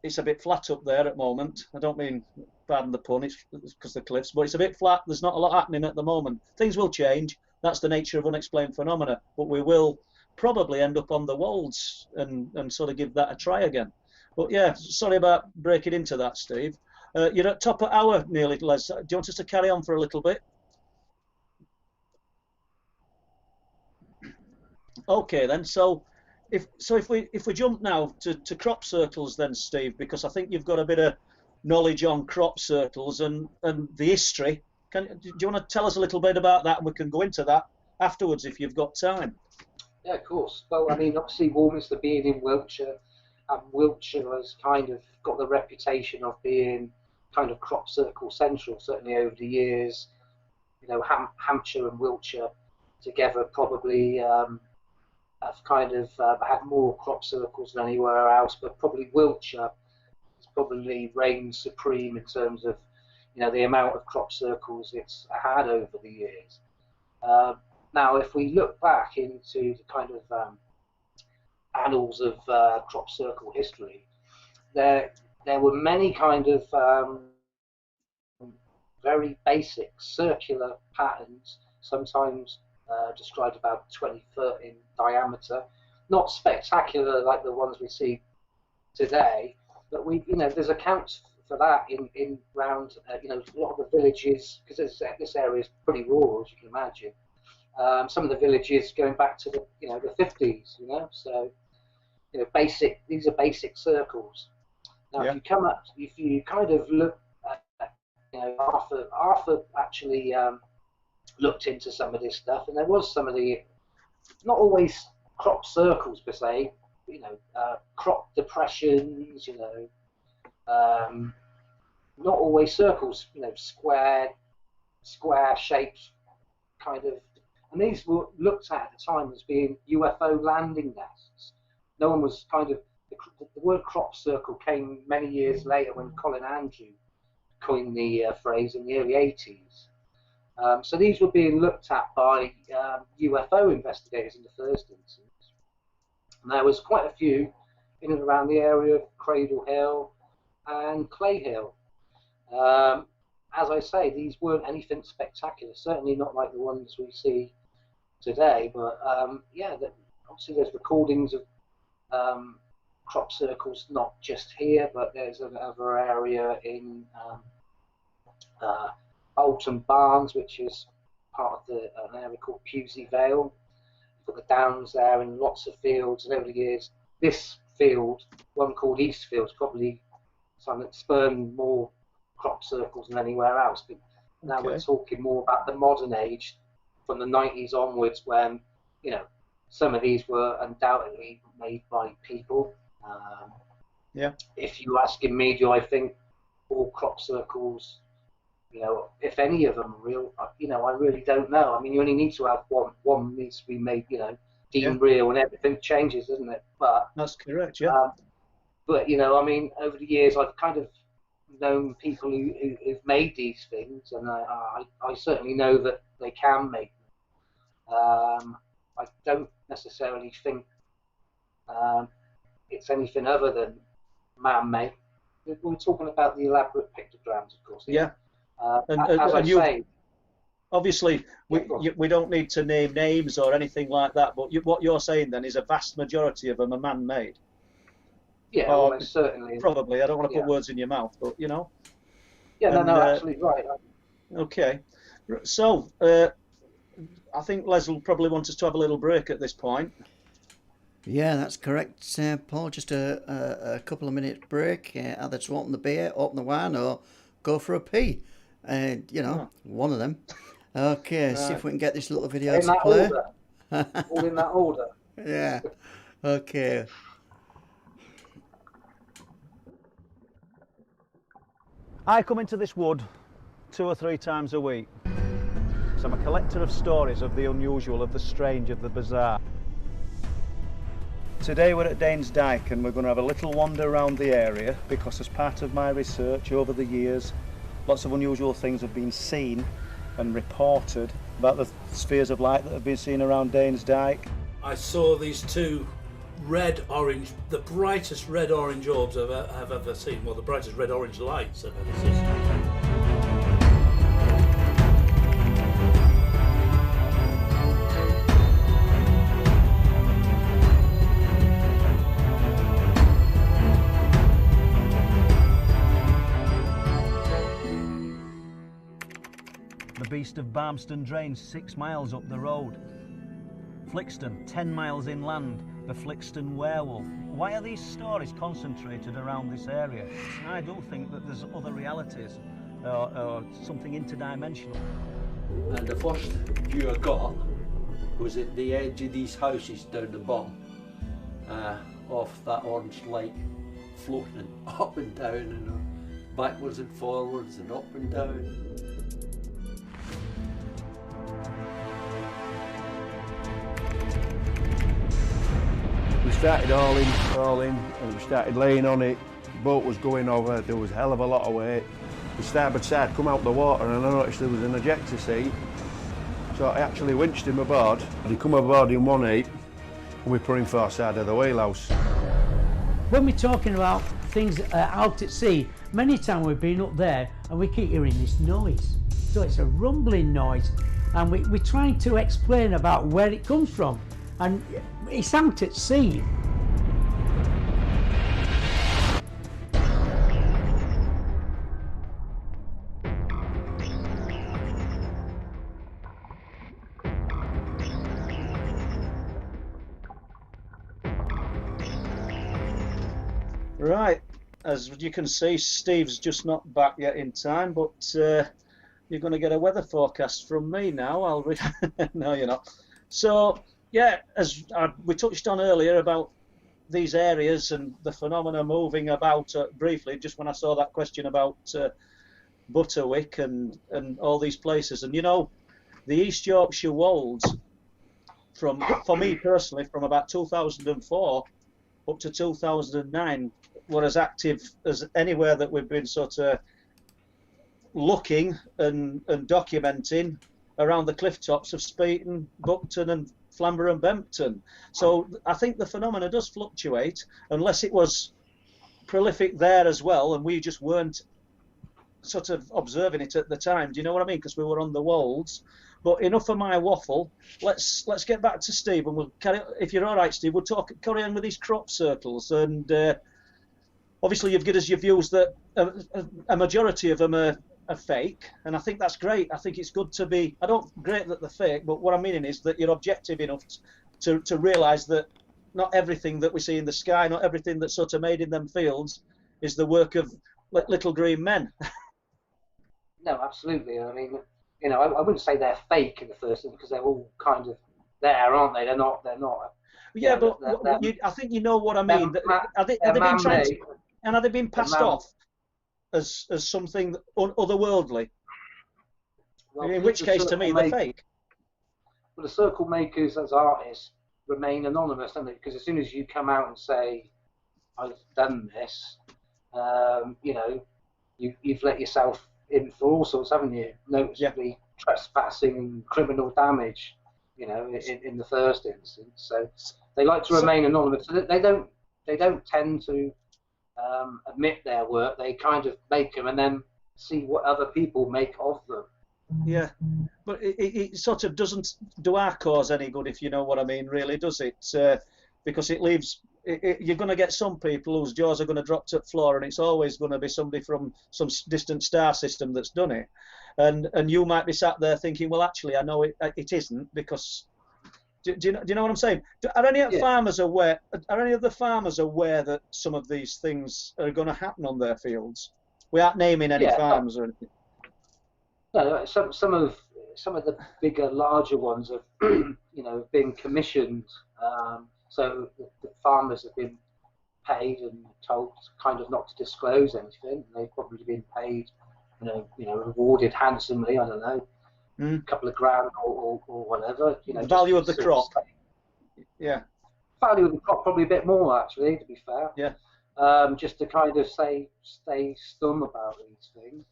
it's a bit flat up there at the moment. I don't mean, pardon the pun, it's because the cliffs, but it's a bit flat. There's not a lot happening at the moment. Things will change. That's the nature of unexplained phenomena. But we will probably end up on the Wolds and sort of give that a try again. But yeah, sorry about breaking into that, Steve. You're at top of hour nearly, Les. Do you want us to carry on for a little bit? Okay then. So if we jump now to crop circles then, Steve, because I think you've got a bit of knowledge on crop circles and the history. Do you want to tell us a little bit about that, and we can go into that afterwards if you've got time? Yeah, of course. Well, I mean, obviously Warminster being in Wiltshire, and Wiltshire has kind of got the reputation of being kind of crop circle central, certainly over the years. You know, Hampshire and Wiltshire together probably have kind of had more crop circles than anywhere else, but probably Wiltshire has probably reigned supreme in terms of, you know, the amount of crop circles it's had over the years. Now, if we look back into the kind of annals of crop circle history, there were many kind of very basic circular patterns, sometimes described about 20 foot in diameter, not spectacular like the ones we see today, but there's accounts for that in around a lot of the villages, because this area is pretty rural, as you can imagine. Some of the villages going back to the 50s, so these are basic circles. Now, yeah. if you kind of look at, Arthur actually looked into some of this stuff, and there was some of the, not always crop circles per se, crop depressions, not always circles, square shapes, kind of, and these were looked at the time as being UFO landing nests. No one was the word crop circle came many years later when Colin Andrew coined the phrase in the early 80s. So these were being looked at by UFO investigators in the first instance. And there was quite a few in and around the area of Cradle Hill and Clay Hill. As I say, these weren't anything spectacular, certainly not like the ones we see today, but obviously there's recordings of crop circles, not just here, but there's another area in Alton Barnes, which is part of an area called Pewsey Vale. You've got the downs there and lots of fields, and over the years, this field, one called Eastfield, is probably something that spurned more crop circles than anywhere else. But now we're talking more about the modern age, from the 90s onwards, when some of these were undoubtedly made by people. If you're asking me, do I think all crop circles, if any of them are real, I really don't know. I mean, you only need to have one needs to be made, deemed real, and everything changes, doesn't it? But that's correct, yeah. But I mean, over the years, I've kind of known people who've made these things, and I certainly know that they can make them. I don't necessarily think it's anything other than man-made. We're talking about the elaborate pictograms, of course. Yeah. As I say, obviously, we don't need to name names or anything like that, but what you're saying then is a vast majority of them are man-made. Yeah, almost certainly. Probably. I don't want to put words in your mouth, but Yeah, no, absolutely right. Okay. So, I think Les will probably want us to have a little break at this point. Yeah, that's correct, Paul. Just a couple of minute break, either to open the beer, open the wine, or go for a pee. You know, one of them. Okay, see if we can get this little video In to that play. order. All in that order. Yeah. Okay. I come into this wood 2 or 3 times a week. So I'm a collector of stories of the unusual, of the strange, of the bizarre. Today we're at Danes Dyke and we're going to have a little wander around the area because as part of my research over the years, lots of unusual things have been seen and reported about the spheres of light that have been seen around Danes Dyke. I saw these 2 red-orange, the brightest red-orange orbs I've ever seen. Well, the brightest red-orange lights I've ever seen. The Beast of Barmston Drains 6 miles up the road. Flixton 10 miles inland. The Flixton Werewolf. Why are these stories concentrated around this area? I do think that there's other realities or something interdimensional. And the first view I got was at the edge of these houses down the bottom, off that orange light floating up and down and backwards and forwards and up and down. We started hauling, and we started laying on it. The boat was going over, there was a hell of a lot of weight. The starboard side come out the water and I noticed there was an ejector seat. So I actually winched him aboard. And he come aboard in 1 heap and we put him far side of the wheelhouse. When we're talking about things out at sea, many times we've been up there and we keep hearing this noise. So it's a rumbling noise and we're trying to explain about where it comes from. And it's out at sea. Right, as you can see, Steve's just not back yet in time, but you're going to get a weather forecast from me now. I'll read. No, you're not. So, yeah, as we touched on earlier about these areas and the phenomena moving about briefly, just when I saw that question about Butterwick and all these places. And, you know, the East Yorkshire Wolds, for me personally, from about 2004 up to 2009, were as active as anywhere that we've been sort of looking and documenting around the cliff tops of Speeton, Buckton and Flamborough and Bempton. So I think the phenomena does fluctuate unless it was prolific there as well and we just weren't sort of observing it at the time. Do you know what I mean? Because we were on the wolds. But enough of my waffle. Let's get back to Steve and we'll carry. If you're all right, Steve, we'll carry on with these crop circles. And obviously you've given us your views that a majority of them are fake, and I think that's great. I think it's good to be. I don't great that they're fake, but what I'm meaning is that you're objective enough to realise that not everything that we see in the sky, not everything that's sort of made in them fields, is the work of little green men. No, absolutely. I mean, you know, I wouldn't say they're fake in the first instance because they're all kind of there, aren't they? They're not. Yeah, but I think you know what I mean. Are they being tried to, and are they being passed off as something otherworldly? Well, in which case, to me, they're fake. Well, the circle makers as artists remain anonymous, don't they? Because as soon as you come out and say, "I've done this," you know, you've let yourself in for all sorts, haven't you? Noticeably trespassing and criminal damage, you know, in the first instance. So they like to remain anonymous. So they don't tend to admit their work. They kind of make them and then see what other people make of them. Yeah, but it sort of doesn't do our cause any good, if you know what I mean, really, does it? Because it leaves. You're going to get some people whose jaws are going to drop to the floor, and it's always going to be somebody from some distant star system that's done it. And you might be sat there thinking, well, actually, I know it isn't, because. Do you know what I'm saying? Are any of the farmers aware? Are any of the farmers aware that some of these things are going to happen on their fields? We aren't naming any farms or anything. No, some of the bigger, larger ones have been commissioned. So the farmers have been paid and told kind of not to disclose anything. They've probably been paid, rewarded handsomely. I don't know, a couple of grand or whatever. The value of the crop. Yeah. Value of the crop, probably a bit more actually, to be fair. Yeah. Just to kind of stay stum about these things.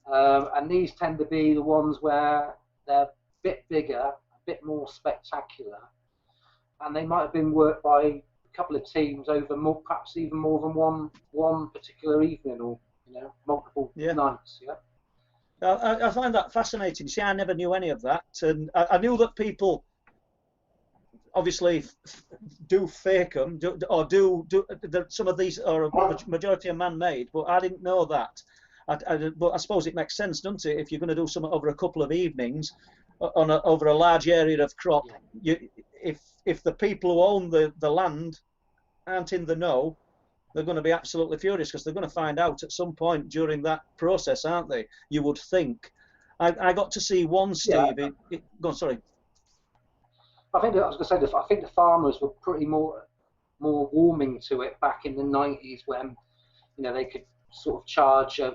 And these tend to be the ones where they're a bit bigger, a bit more spectacular, and they might have been worked by a couple of teams over perhaps even more than one particular evening, or multiple nights. Yeah. I find that fascinating. See, I never knew any of that, and I knew that people obviously do fake them, some of these are a majority are man-made, but I didn't know that. But I suppose it makes sense, doesn't it? If you're going to do something over a couple of evenings, over a large area of crop, if the people who own the land aren't in the know, they're going to be absolutely furious, because they're going to find out at some point during that process, aren't they? You would think. I got to see one, Steve. Yeah. Go on, sorry. I think I think the farmers were pretty more warming to it back in the 90s, when they could sort of charge a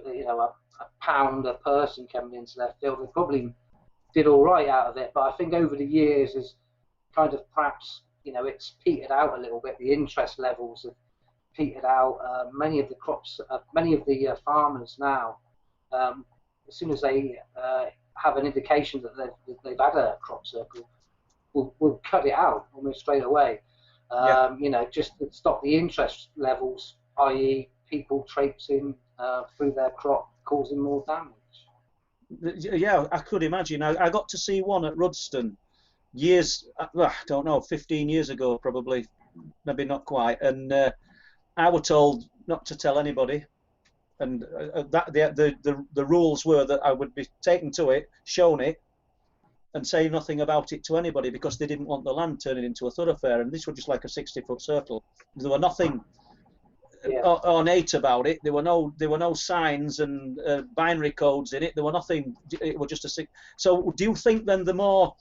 pound a person coming into their field. They probably did all right out of it, but I think over the years is kind of perhaps it's petered out a little bit. The interest levels have petered out. Many of the farmers now, as soon as they have an indication that they've had a crop circle, will cut it out almost straight away. Just to stop the interest levels, i.e. people traipsing through their crop, causing more damage. Yeah, I could imagine. I got to see one at Rudston years, I don't know, 15 years ago probably, maybe not quite, and I was told not to tell anybody, and that the rules were that I would be taken to it, shown it, and say nothing about it to anybody, because they didn't want the land turning into a thoroughfare. And this was just like a 60-foot circle. There were nothing ornate about it. There were no signs and binary codes in it. There were nothing. It was just a. So do you think then the more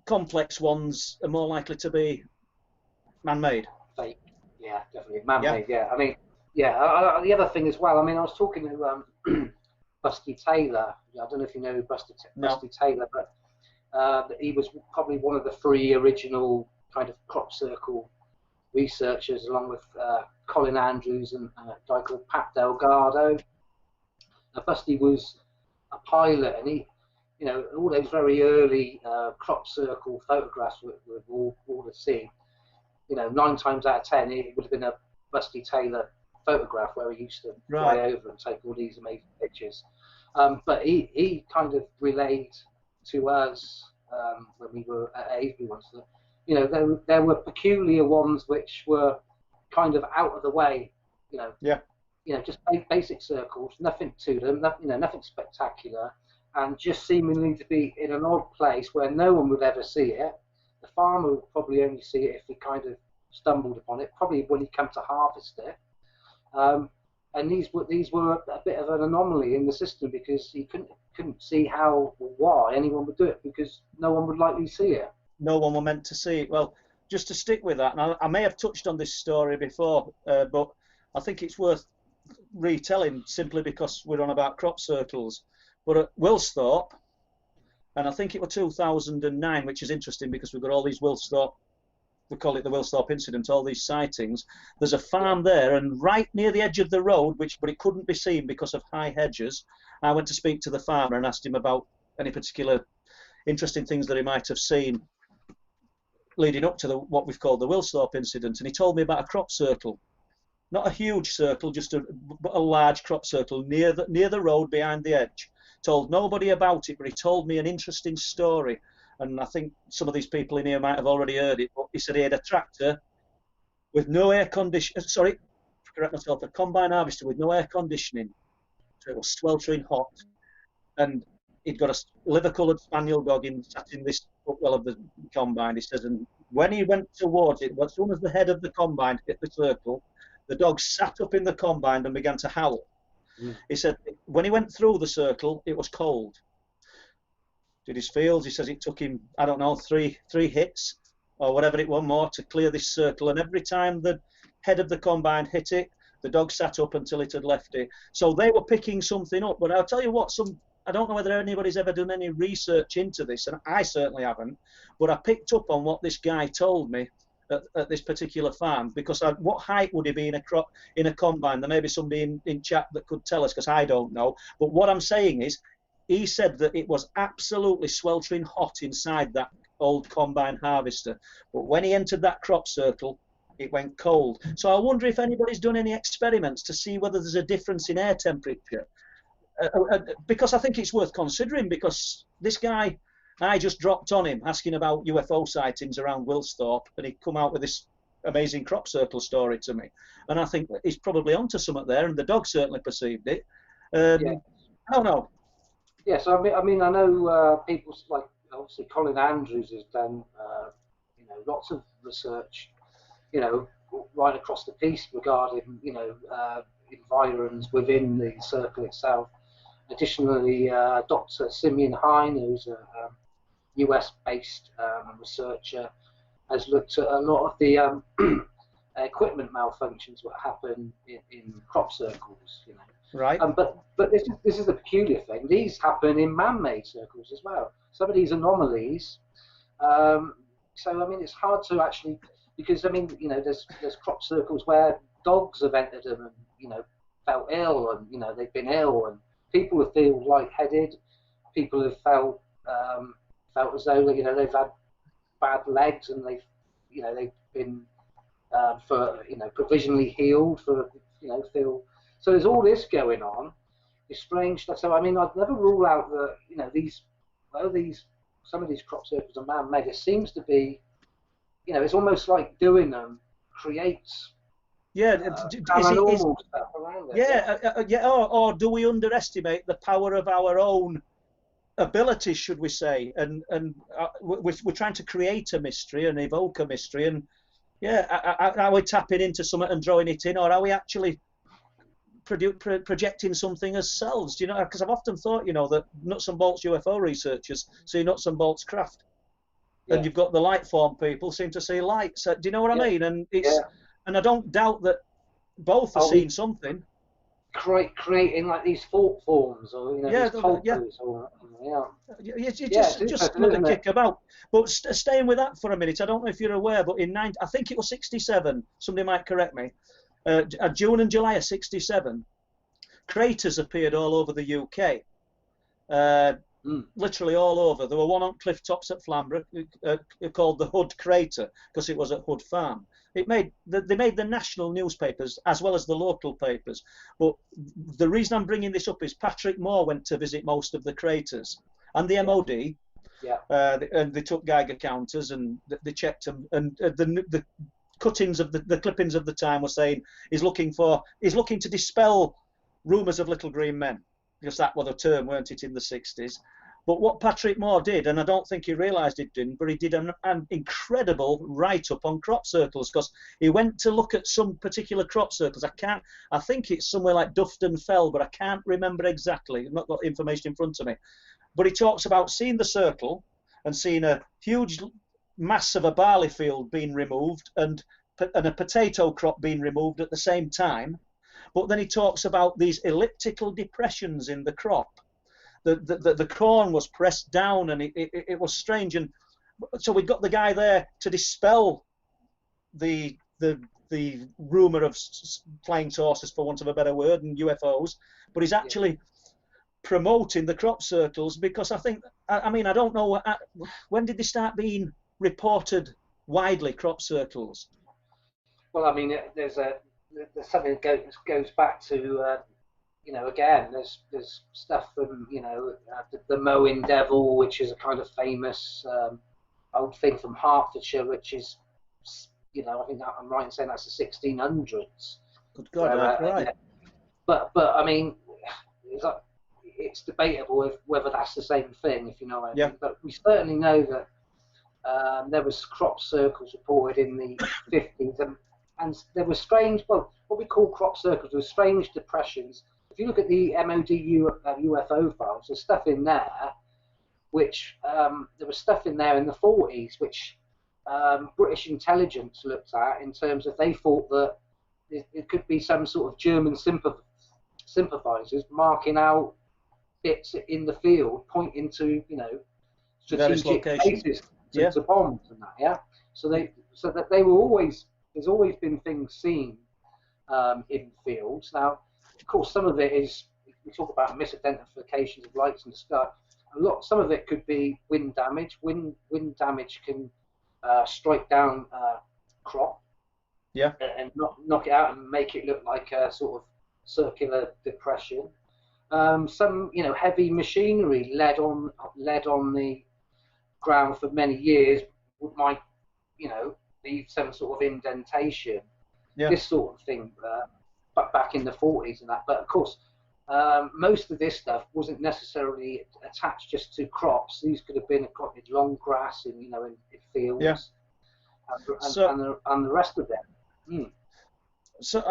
complex ones are more likely to be man-made? Fake. Yeah, definitely man-made. Yeah. I mean, the other thing as well. I mean, I was talking to Busty Taylor. I don't know if you know Busty Taylor, but he was probably one of the 3 original kind of crop circle researchers, along with Colin Andrews and a guy called Pat Delgado. Busty was a pilot, and he, all those very early crop circle photographs we've all have seen, 9 times out of 10 it would have been a Busty Taylor photograph, where he used to fly over and take all these amazing pictures. But he kind of relayed to us when we were at Avery once that there were peculiar ones which were kind of out of the way, just basic circles, nothing to them, nothing spectacular, and just seemingly to be in an odd place where no one would ever see it. The farmer would probably only see it if he kind of stumbled upon it, probably when he come to harvest it. And these were a bit of an anomaly in the system, because he couldn't see how or why anyone would do it, because no one would likely see it. No one were meant to see it. Well, just to stick with that, and I may have touched on this story before, but I think it's worth retelling, simply because we're on about crop circles. But at Wilsthorpe, and I think it was 2009, which is interesting because we've got all these Wilsthorpe, we call it the Wilsthorpe incident, all these sightings. There's a farm there, and right near the edge of the road, but it couldn't be seen because of high hedges. I went to speak to the farmer and asked him about any particular interesting things that he might have seen leading up to what we've called the Wilsthorpe incident, and he told me about a crop circle. Not a huge circle, just a large crop circle near the road behind the edge. Told nobody about it, but he told me an interesting story. And I think some of these people in here might have already heard it, but he said he had a tractor with no air conditioning, a combine harvester with no air conditioning. So it was sweltering hot. And he'd got a liver-coloured spaniel dog sat in this well of the combine, he says, and when he went towards it, as soon as the head of the combine hit the circle, the dog sat up in the combine and began to howl. He said when he went through the circle, it was cold. did his fields. He says it took him, I don't know, three hits or whatever it was more to clear this circle. And every time the head of the combine hit it, the dog sat up until it had left it. So they were picking something up. But I'll tell you what, I don't know whether anybody's ever done any research into this, and I certainly haven't. But I picked up on what this guy told me at this particular farm, because what height would he be in a combine? There may be somebody in chat that could tell us, because I don't know. But what I'm saying is, he said that it was absolutely sweltering hot inside that old combine harvester. But when he entered that crop circle, it went cold. So I wonder if anybody's done any experiments to see whether there's a difference in air temperature. Because I think it's worth considering, because this guy, I just dropped on him asking about UFO sightings around Wilsthorpe, and he'd come out with this amazing crop circle story to me. And I think he's probably onto something there, and the dog certainly perceived it. I don't know. Yes, I mean, I know people like, obviously Colin Andrews has done, lots of research, right across the piece regarding, environs within the circle itself. Additionally, Dr. Simeon Hine, who's a US-based researcher, has looked at a lot of the equipment malfunctions that happen in crop circles. Right. But this is the peculiar thing. These happen in man-made circles as well. Some of these anomalies. So I mean, it's hard to actually, because I mean, there's crop circles where dogs have entered them and felt ill, and they've been ill, and people have felt lightheaded. People have felt as though they've had bad legs, and they've been provisionally healed for feel. So there's all this going on. It's strange. So I mean, I'd never rule out that some of these crop circles are man-made. It seems to be, it's almost like doing them creates. Yeah, paranormal stuff around it. Or do we underestimate the power of our own abilities, should we say? And we're trying to create a mystery and evoke a mystery, and are we tapping into something and drawing it in, or are we actually projecting something ourselves? Because I've often thought, that nuts and bolts UFO researchers see nuts and bolts craft, and you've got the light form people seem to see light. So, do you know what I mean? And and I don't doubt that both are seeing something. Creating like these fault forms, or just another kick about. But staying with that for a minute, I don't know if you're aware, but I think it was 67. Somebody might correct me. June and July of 67, craters appeared all over the UK. Literally all over. There were one on cliff tops at Flamborough called the Hood Crater, because it was at Hood Farm. They made the national newspapers as well as the local papers. But the reason I'm bringing this up is Patrick Moore went to visit most of the craters, and the MOD. And they took Geiger counters and they checked them, and the cuttings of the clippings of the time were saying he's looking to dispel rumours of little green men, because that was a term, weren't it, in the 60s. But what Patrick Moore did, and I don't think he realised it didn't, but he did an incredible write-up on crop circles, because he went to look at some particular crop circles. I think it's somewhere like Dufton Fell, but I can't remember exactly. I've not got information in front of me. But he talks about seeing the circle and seeing a huge mass of a barley field being removed and a potato crop being removed at the same time. But then he talks about these elliptical depressions in the crop. The corn was pressed down, and it was strange. And so we got the guy there to dispel the rumour of flying saucers, for want of a better word, and UFOs. But he's actually promoting the crop circles, because I think, I mean, I don't know, when did they start being reported widely, crop circles? Well, I mean, there's something that goes back to, again, there's stuff from, the Mowing Devil, which is a kind of famous old thing from Hertfordshire, which is, I think I'm right in saying that's the 1600s. Good God, right. But I mean, it's debatable whether that's the same thing, if you know what I mean. But we certainly know that there was crop circles reported in the 50s, and there were strange, what we call crop circles, there were strange depressions. If you look at the MOD UFO files, there's stuff in there which there was stuff in there in the 40s, which British intelligence looked at in terms of they thought that it could be some sort of German sympathisers marking out bits in the field, pointing to, you know, strategic places to bombs and that. Yeah. So that they were always, there's always been things seen in fields. Now, of course, some of it is, we talk about misidentifications of lights in the sky. Some of it could be wind damage. Wind damage can strike down crop, and knock it out and make it look like a sort of circular depression. Some, you know, heavy machinery led on the ground for many years might, you know, leave some sort of indentation. This sort of thing, but back in the 40s and that. But of course, most of this stuff wasn't necessarily attached just to crops. These could have been in long grass, in, you know, in fields, and the rest of them. So,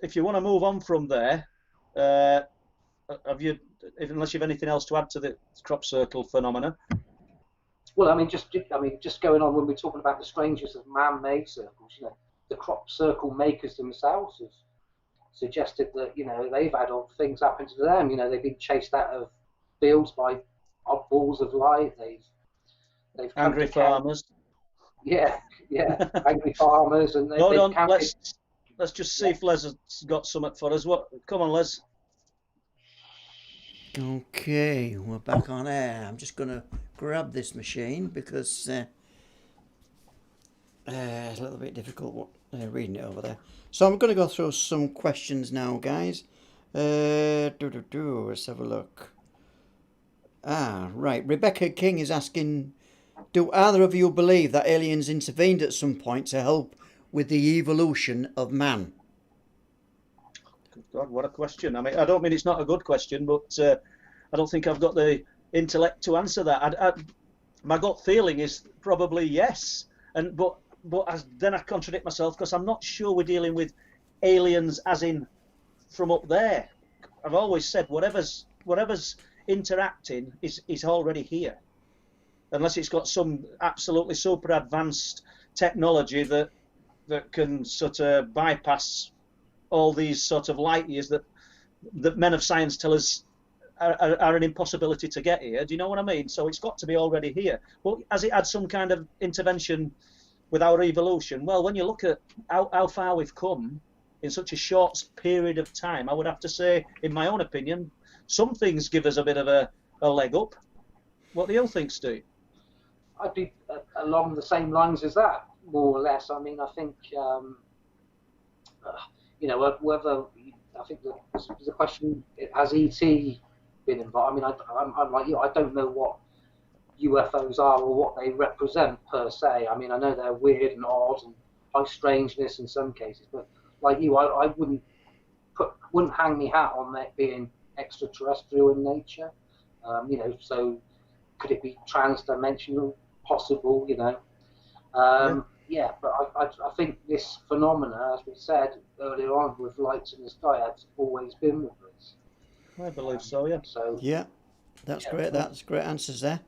if you want to move on from there, have you, unless you have anything else to add to the crop circle phenomena? Well, I mean, just going on, when we're talking about the strangeness of man-made circles, you know, the crop circle makers themselves have suggested that, you know, they've had odd things happen to them. You know, they've been chased out of fields by odd balls of light. They've angry farmers. Yeah, angry farmers, and hold on. Let's just see if Les has got something for us. Come on, Les. Okay, we're back on air. I'm just going to grab this machine because it's a little bit difficult reading it over there. So I'm going to go through some questions now, guys. Let's have a look. Right. Rebecca King is asking, do either of you believe that aliens intervened at some point to help with the evolution of man? God, what a question. I mean, I don't mean it's not a good question, but I don't think I've got the intellect to answer that. My gut feeling is probably yes, but then I contradict myself because I'm not sure we're dealing with aliens as in from up there. I've always said whatever's interacting is already here, unless it's got some absolutely super advanced technology that can sort of bypass all these sort of light years that men of science tell us are an impossibility to get here. Do you know what I mean? So it's got to be already here. Well, has it had some kind of intervention with our evolution? Well, when you look at how far we've come in such a short period of time, I would have to say, in my own opinion, some things give us a bit of a leg up. What do you think, Steve? I'd be along the same lines as that, more or less. I mean, I think, you know, whether, I think the question, has ET been involved? I mean, I'm like you, I don't know what UFOs are or what they represent per se. I mean, I know they're weird and odd and high strangeness in some cases, but like you, I wouldn't hang my hat on that being extraterrestrial in nature. You know, so could it be trans-dimensional? Possible, you know. Yeah, but I think this phenomena, as we said earlier on, with lights in the sky, has always been with us. I believe so, yeah. So yeah, that's great. That's great answers there.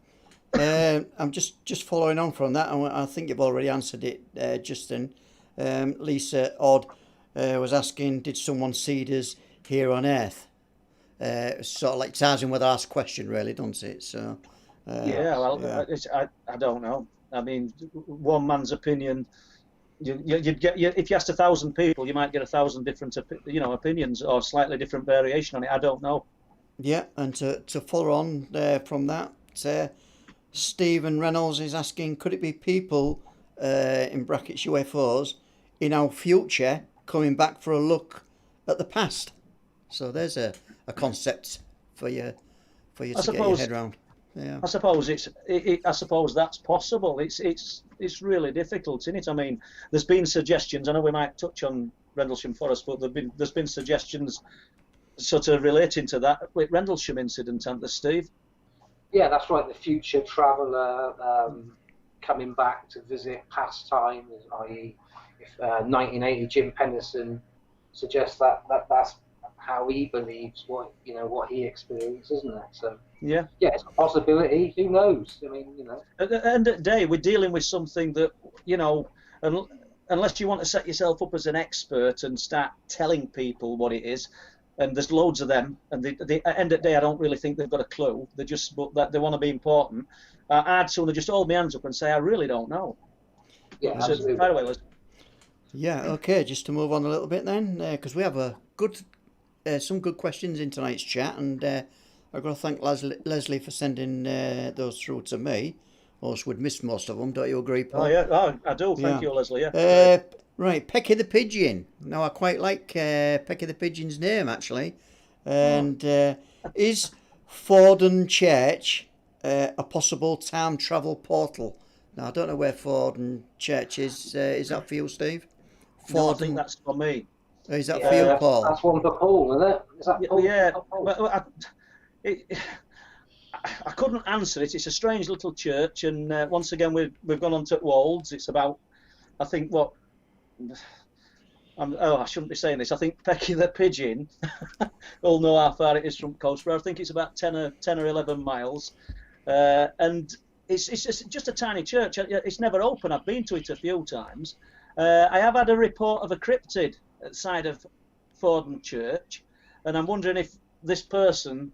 I'm just following on from that. I think you've already answered it, Justin. Lisa Odd was asking, did someone see us here on Earth? Sort of like ties in with our last question, really, doesn't it? So. I don't know. I mean, one man's opinion. You'd get if you asked 1,000 people, you might get 1,000 different, opinions or slightly different variation on it. I don't know. Yeah, and to follow on from that, Stephen Reynolds is asking, could it be people in brackets UFOs in our future coming back for a look at the past? So there's a concept for you to get your head around. Yeah. I suppose I suppose that's possible. It's really difficult, isn't it? I mean, there's been suggestions. I know we might touch on Rendlesham Forest, but there's been suggestions sort of relating to that with Rendlesham incident, haven't there, Steve? Yeah, that's right. The future traveller coming back to visit past times, i.e., if 1980 Jim Pennison suggests that's how he believes what he experienced, isn't it? So. Yeah. Yeah, it's a possibility. Who knows? I mean, you know. At the end of the day, we're dealing with something that, you know, unless you want to set yourself up as an expert and start telling people what it is, and there's loads of them, and at the end of the day, I don't really think they've got a clue. But they want to be important. I'd sooner just hold my hands up and say, I really don't know. Yeah, So, absolutely. by the way, Liz. Yeah, okay, just to move on a little bit then, because we have some good questions in tonight's chat, and I've got to thank Leslie for sending those through to me. Or else we'd miss most of them, don't you agree, Paul? Oh, yeah, I do. Thank you, Leslie. Yeah. Right, Pecky the Pigeon. Now, I quite like Pecky the Pigeon's name, actually. And is Forden Church a possible time travel portal? Now, I don't know where Forden Church is. Is that for you, Steve? No, I think that's for me. Is that for you, Paul? That's one for Paul, isn't it? Is that Paul? Yeah. Paul? Well, I couldn't answer it. It's a strange little church, and once again we've gone on to Wolds. It's about, I think, what. I shouldn't be saying this. I think Pecky the Pigeon all know how far it is from Coachborough. I think it's about 10 or 11 miles, and it's just a tiny church. It's never open. I've been to it a few times. I have had a report of a cryptid at the side of Forden Church, and I'm wondering if this person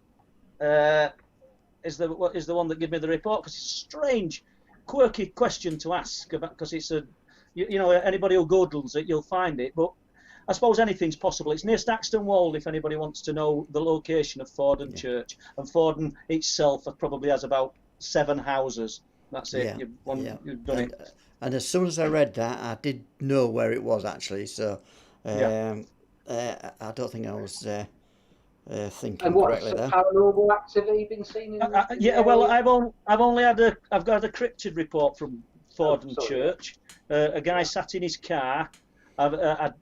is the one that gave me the report, because it's a strange, quirky question to ask about, because it's a, you know, anybody who Googles it, you'll find it. But I suppose anything's possible. It's near Staxton Wold, if anybody wants to know the location of Forden Church. And Forden itself probably has about 7 houses. That's it. You've done it. And as soon as I read that, I did know where it was, actually. So I don't think I was thinking correctly there. And what's paranormal activity been seen in well, I've got a cryptid report from Forden Church. A guy sat in his car.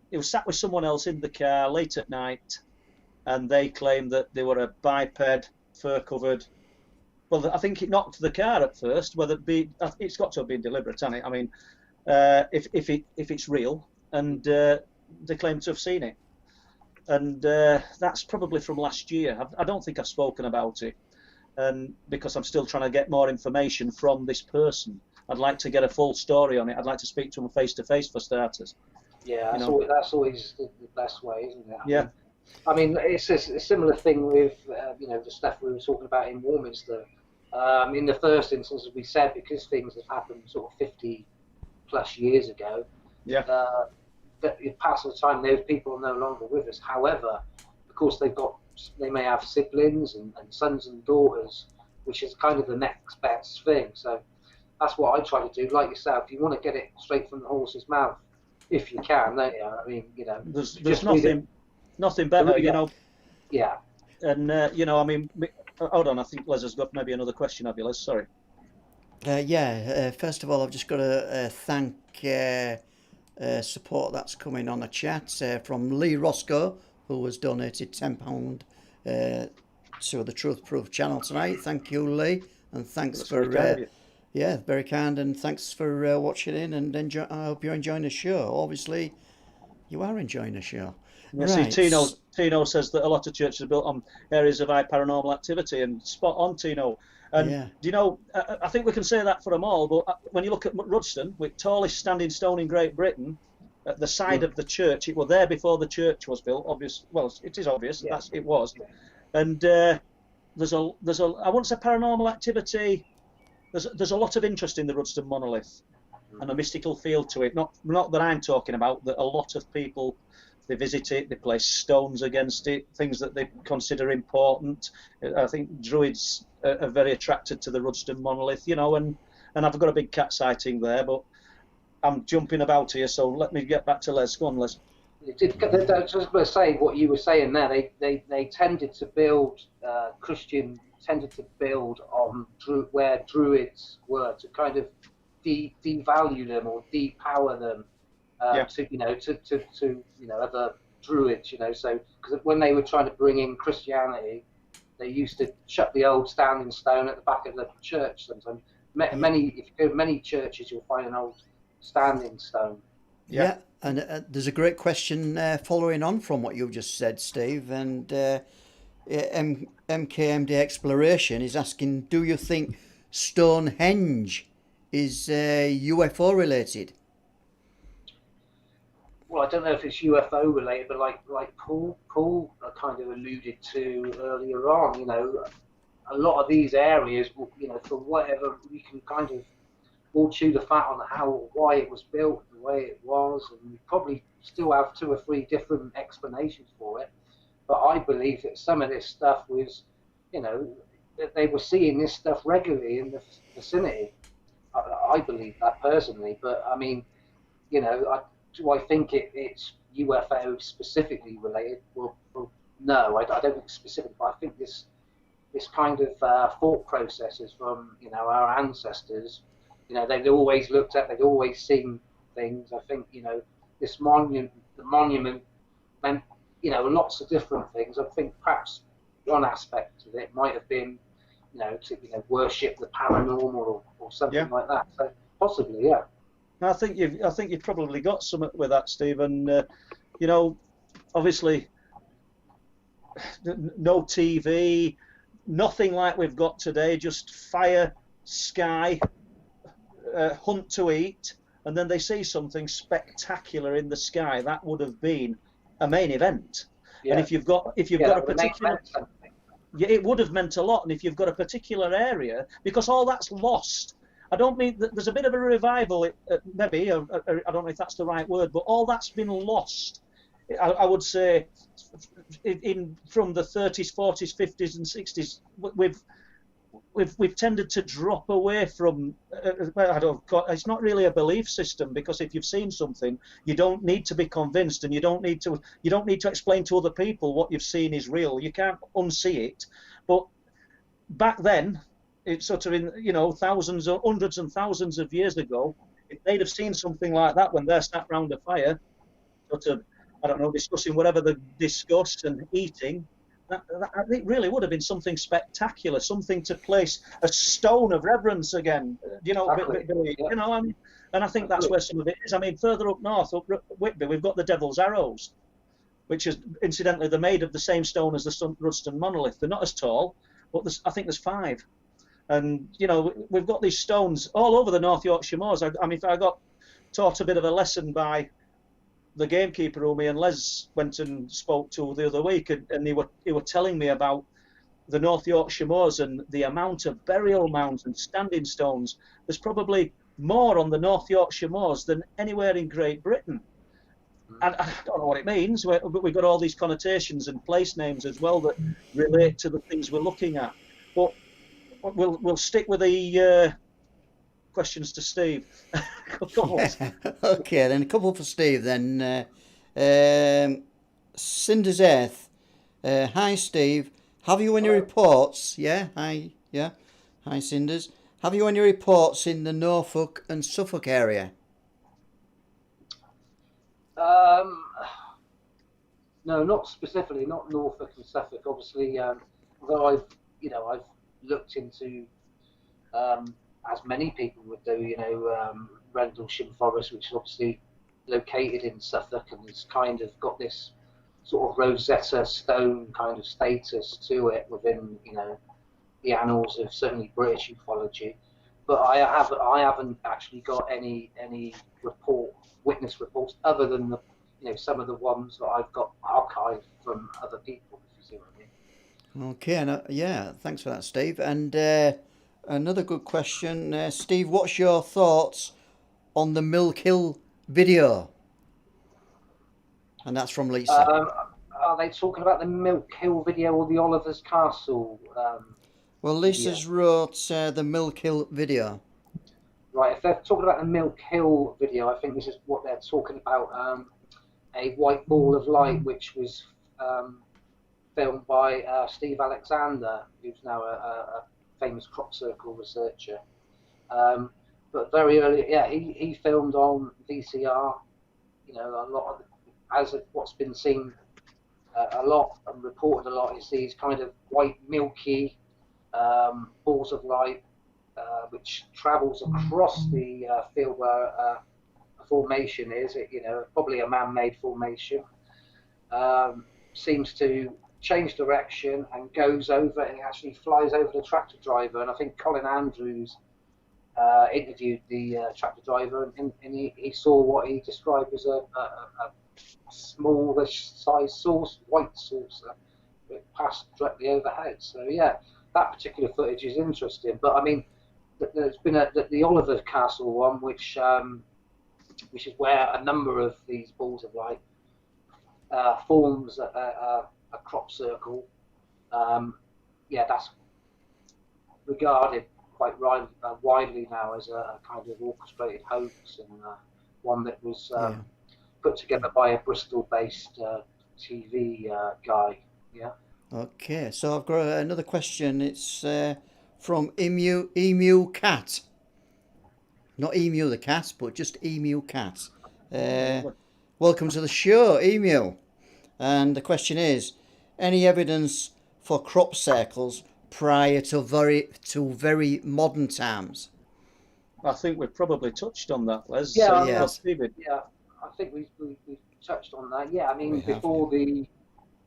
He was sat with someone else in the car late at night, and they claimed that they were a biped, fur-covered. Well, I think it knocked the car at first. Whether it's got to have been deliberate, hasn't it? I mean, if it's real, and they claim to have seen it, and that's probably from last year. I don't think I've spoken about it, and because I'm still trying to get more information from this person. I'd like to get a full story on it. I'd like to speak to him face to face for starters. Yeah, that's always the best way, isn't it? Yeah. I mean, it's a similar thing with the stuff we were talking about in Warminster. In the first instance, as we said, because things have happened sort of 50 plus years ago, that in past the time, those people are no longer with us. However, of course, they may have siblings and sons and daughters, which is kind of the next best thing. So that's what I try to do. Like yourself, you want to get it straight from the horse's mouth, if you can, don't you? I mean, you know, there's nothing better, you know. Yeah. And I mean, hold on. I think Les has got maybe another question. Have you, Les? Sorry. First of all, I've just got to thank support that's coming on the chat from Lee Roscoe, who has donated £10 to the Truth Proof channel tonight. Thank you, Lee, and thanks for very kind, and thanks for watching in, and I hope you're enjoying the show. Obviously, you are enjoying the show. Yeah, right. See, Tino says that a lot of churches are built on areas of high paranormal activity, and spot on, Tino. And do you know, I think we can say that for them all, but when you look at Rudston, with tallest standing stone in Great Britain, at the side of the church, it was there before the church was built. Well, it is obvious. Yeah. It was. And there's a I won't say paranormal activity. There's a lot of interest in the Rudston monolith and a mystical feel to it. Not that I'm talking about. That a lot of people, they visit it, they place stones against it, things that they consider important. I think Druids are very attracted to the Rudston monolith, you know, and I've got a big cat sighting there, but I'm jumping about here, so let me get back to Les. Go on, Les. I was just going to say what you were saying there. They tended to build, Christian tended to build on where Druids were, to kind of devalue them or depower them to other Druids, so because when they were trying to bring in Christianity, they used to shut the old standing stone at the back of the church. Sometimes if you go to many churches, you'll find an old standing stone. Yeah, and there's a great question following on from what you've just said, Steve, and MKMD Exploration is asking, do you think Stonehenge is UFO related? Well, I don't know if it's UFO related, but like Paul kind of alluded to earlier on, you know, a lot of these areas, you know, for whatever, we can kind of all chew the fat on why it was built the way it was, and we probably still have 2 or 3 different explanations for it. But I believe that some of this stuff was, you know, that they were seeing this stuff regularly in the vicinity. I believe that personally, but I mean, you know, do I think it's UFO specifically related? Well no, I don't think specifically, but I think this kind of thought processes from, you know, our ancestors, you know, they'd always looked at, they'd always seen things. I think, you know, the monument meant, you know, lots of different things. I think perhaps one aspect of it might have been, you know, to, you know, worship the paranormal or something like that. So possibly, yeah. I think you've probably got something with that, Stephen. You know, obviously, no TV, nothing like we've got today. Just fire, sky, hunt to eat, and then they see something spectacular in the sky. That would have been a main event. Yeah. And if you've got a particular, it would have meant a lot. And if you've got a particular area, because all that's lost. I don't mean that there's a bit of a revival, maybe, I don't know if that's the right word, but all that's been lost. I would say from the 30s, 40s, 50s and 60s, we've tended to drop away from, it's not really a belief system, because if you've seen something, you don't need to be convinced, and you don't need to explain to other people what you've seen is real. You can't unsee it. But back then, it's sort of in, you know, thousands or hundreds and thousands of years ago, if they'd have seen something like that when they're sat round a fire, sort of, I don't know, discussing whatever they discussed and eating, it really would have been something spectacular, something to place a stone of reverence again, you know, you know, and I think that's where some of it is. I mean, further up north, up Whitby, we've got the Devil's Arrows, which is, incidentally, they're made of the same stone as the Rudston monolith. They're not as tall, but I think there's 5. And, you know, we've got these stones all over the North Yorkshire moors. I mean, I got taught a bit of a lesson by the gamekeeper who me and Les went and spoke to the other week, and he were telling me about the North Yorkshire moors and the amount of burial mounds and standing stones. There's probably more on the North Yorkshire moors than anywhere in Great Britain. And I don't know what it means, but we've got all these connotations and place names as well that relate to the things we're looking at. But we'll stick with the questions to Steve. Okay, then a couple for Steve then. Cinder's Earth. Hi Steve, have you any reports? Hi Cinders. Have you any reports in the Norfolk and Suffolk area? No, not specifically, not Norfolk and Suffolk. Obviously, although I've looked into, as many people would do, you know, Rendlesham Forest, which is obviously located in Suffolk and has kind of got this sort of Rosetta Stone kind of status to it within, you know, the annals of certainly British ufology. But I haven't actually got any witness reports other than the, you know, some of the ones that I've got archived from other people, if you see what I mean. Okay, yeah, thanks for that, Steve. And another good question, Steve, what's your thoughts on the Milk Hill video? And that's from Lisa. Are they talking about the Milk Hill video or the Oliver's Castle? Well, Lisa's wrote the Milk Hill video. Right, if they're talking about the Milk Hill video, I think this is what they're talking about. A white ball of light, which was filmed by Steve Alexander, who's now a famous crop circle researcher. But very early, yeah, he filmed on VCR. You know, a lot of, as of what's been seen a lot and reported a lot, is these kind of white milky balls of light, which travels across the field where a formation is. You know, probably a man-made formation. Seems to changed direction and goes over, and he actually flies over the tractor driver. And I think Colin Andrews interviewed the tractor driver, and he saw what he described as a smallish size white saucer that passed directly overhead. So yeah, that particular footage is interesting. But I mean, there's been the Oliver Castle one, which is where a number of these balls of light forms a crop circle. Yeah, that's regarded quite widely now as a kind of orchestrated hoax, and one that was put together by a Bristol-based TV guy. Yeah. Okay, so I've got another question. It's from Emu Cat. Not Emu the cat, but just Emu Cat. Welcome to the show, Emu. And the question is, any evidence for crop circles prior to very modern times? I think we've probably touched on that, Les. Yeah, yes. Yeah, I think we've touched on that. Yeah, I mean, before the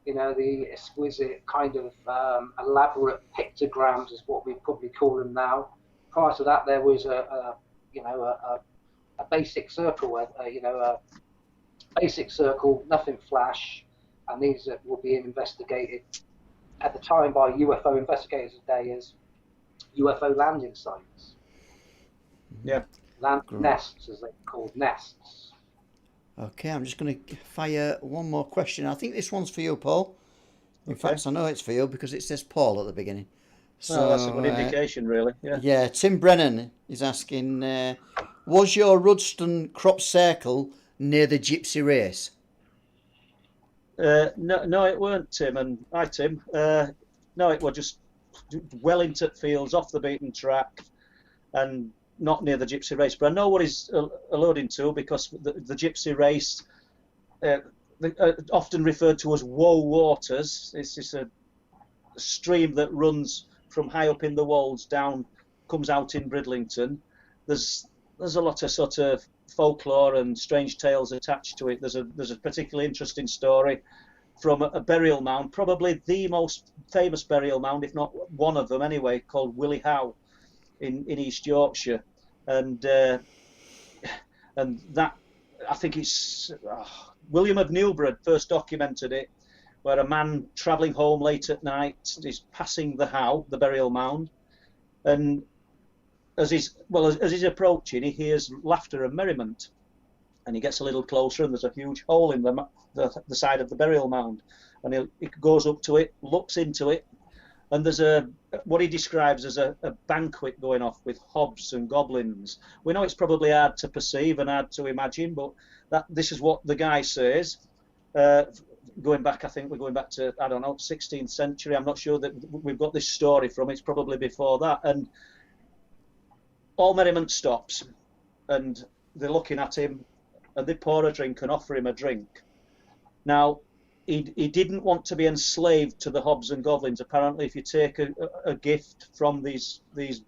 exquisite kind of elaborate pictograms is what we probably call them now. Prior to that, there was a basic circle, a basic circle, nothing flash, and these were being investigated at the time by UFO investigators today as UFO landing sites. Yeah. Nests, as they're called, nests. Okay, I'm just going to fire one more question. I think this one's for you, Paul. In fact, I know it's for you because it says Paul at the beginning. So that's a good indication, really. Yeah. Yeah, Tim Brennan is asking, was your Rudston crop circle near the Gypsy race? No, it weren't, Tim. And hi, Tim. No, it was just well into fields, off the beaten track, and not near the Gypsy race. But I know what he's alluding to, because the Gypsy race, often referred to as Woe Waters. It's a stream that runs from high up in the Wolds down, comes out in Bridlington. There's a lot of sort of folklore and strange tales attached to it. There's a particularly interesting story from a burial mound, probably the most famous burial mound, if not one of them anyway, called Willie Howe in East Yorkshire, and that I think it's William of Newburgh first documented it, where a man travelling home late at night is passing the Howe, the burial mound, and as he's approaching, he hears laughter and merriment, and he gets a little closer, and there's a huge hole in the side of the burial mound, and he goes up to it, looks into it, and there's what he describes as a banquet going off with hobs and goblins. We know it's probably hard to perceive and hard to imagine, but this is what the guy says. Going back, I think we're going back to, I don't know, 16th century. I'm not sure that we've got this story from. It's probably before that. And all merriment stops, and they're looking at him, and they pour a drink and offer him a drink. Now, he didn't want to be enslaved to the hobs and goblins. Apparently, if you take a gift from these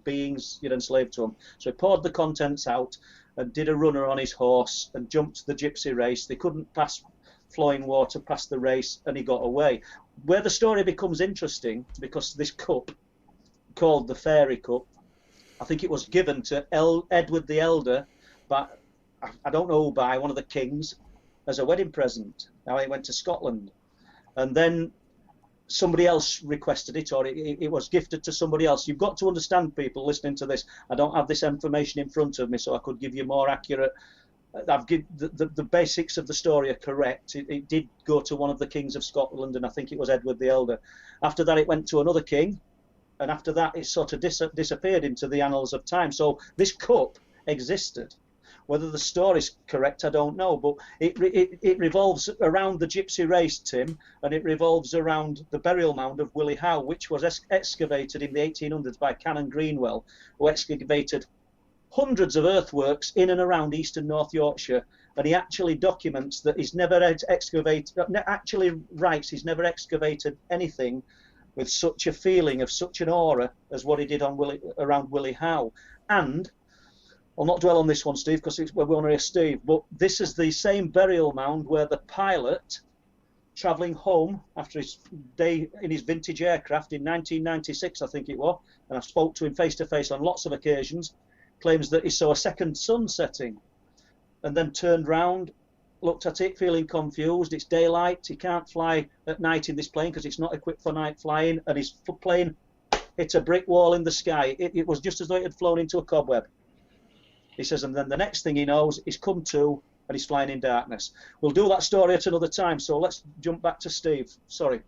beings, you're enslaved to them. So he poured the contents out and did a runner on his horse and jumped the Gypsy race. They couldn't pass flowing water past the race, and he got away. Where the story becomes interesting, because this cup, called the Fairy Cup, I think it was given to Edward the Elder, but I don't know, by one of the kings, as a wedding present. Now he went to Scotland, and then somebody else requested it, or it was gifted to somebody else. You've got to understand, people listening to this, I don't have this information in front of me, so I could give you more accurate. The basics of the story are correct. It did go to one of the kings of Scotland, and I think it was Edward the Elder. After that, it went to another king, and after that, it sort of disappeared into the annals of time. So this cup existed. Whether the story's correct, I don't know, but it revolves around the Gypsy race, Tim, and it revolves around the burial mound of Willie Howe, which was excavated in the 1800s by Canon Greenwell, who excavated hundreds of earthworks in and around East and North Yorkshire, and he actually documents that he's never excavated anything with such a feeling of such an aura as what he did around Willie Howe. And I'll not dwell on this one, Steve, because we want to hear Steve, but this is the same burial mound where the pilot travelling home after his day in his vintage aircraft in 1996, I think it was, and I've spoke to him face to face on lots of occasions, claims that he saw a second sun setting, and then turned round, looked at it, feeling confused. It's daylight. He can't fly at night in this plane because it's not equipped for night flying, and his plane hit a brick wall in the sky. It was just as though it had flown into a cobweb. He says, and then the next thing he knows, he's come to and he's flying in darkness. We'll do that story at another time, so let's jump back to Steve. Sorry.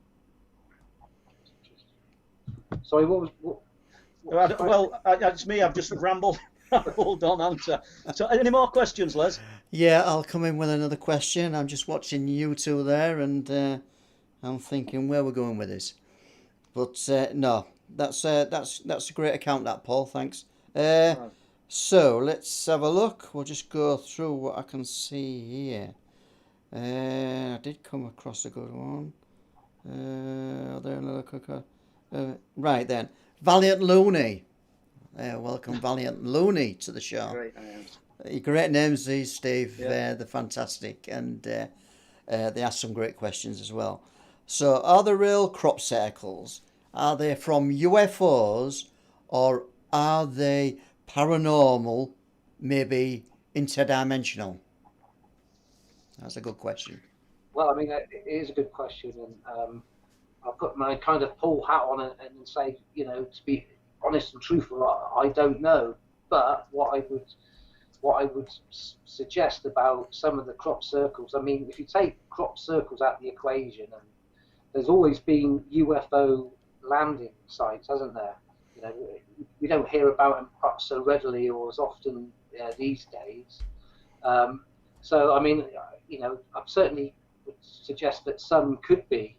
Sorry, what was... Well, it's me. I've just rambled on answer. So any more questions, Les? Yeah, I'll come in with another question. I'm just watching you two there, and I'm thinking where we're going with this. But no, that's a great account, that, Paul. Thanks. Right. So let's have a look. We'll just go through what I can see here. I did come across a good one. Right then, Valiant Looney. Welcome, Valiant Looney, to the show. Great names. Great names, these, Steve. Yeah. They're fantastic, and they ask some great questions as well. So, are the real crop circles, are they from UFOs, or are they paranormal, maybe interdimensional? That's a good question. Well, I mean, it is a good question, and I'll put my kind of Paul hat on and say, you know, to be honest and truthful, I don't know. But what I would suggest about some of the crop circles, I mean, if you take crop circles out of the equation, and there's always been UFO landing sites, hasn't there? You know, we don't hear about them perhaps so readily or as often these days. So, I mean, you know, I certainly would suggest that some could be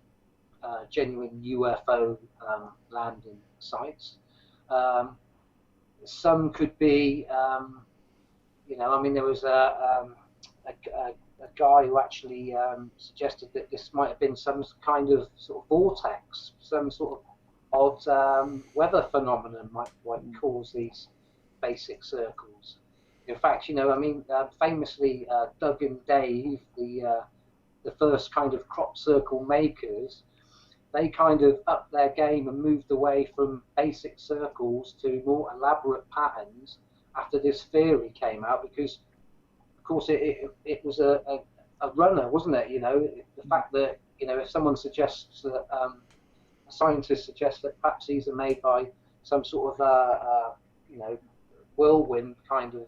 genuine UFO landing sites. Some could be, you know, I mean, there was a guy who actually suggested that this might have been some kind of sort of vortex, some sort of odd weather phenomenon might cause these basic circles. In fact, you know, I mean, famously, Doug and Dave, the first kind of crop circle makers, they kind of upped their game and moved away from basic circles to more elaborate patterns after this theory came out, because, of course, it was a runner, wasn't it? You know, the fact that, you know, if someone suggests that, a scientist suggests that perhaps these are made by some sort of, you know, whirlwind kind of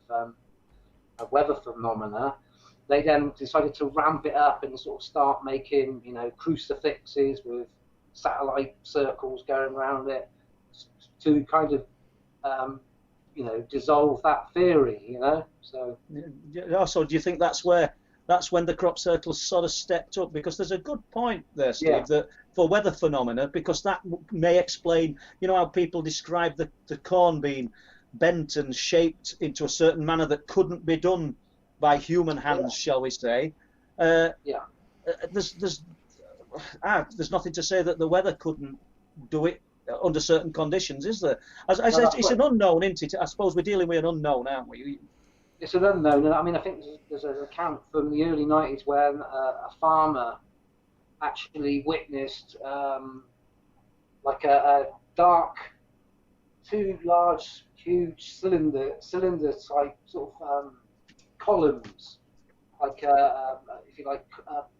a weather phenomena, they then decided to ramp it up and sort of start making, you know, crucifixes with satellite circles going around it to kind of, you know, dissolve that theory, you know. So also, do you think that's when the crop circles sort of stepped up? Because there's a good point there, Steve, yeah, that for weather phenomena, because that may explain, you know, how people describe the corn being bent and shaped into a certain manner that couldn't be done by human hands, shall we say? There's nothing to say that the weather couldn't do it under certain conditions, is there? As I said, it's an unknown, isn't it? I suppose we're dealing with an unknown, aren't we? It's an unknown, and I mean, I think there's an account from the early 90s where a farmer actually witnessed like a dark, two large, huge cylinder type sort of columns, like if you like,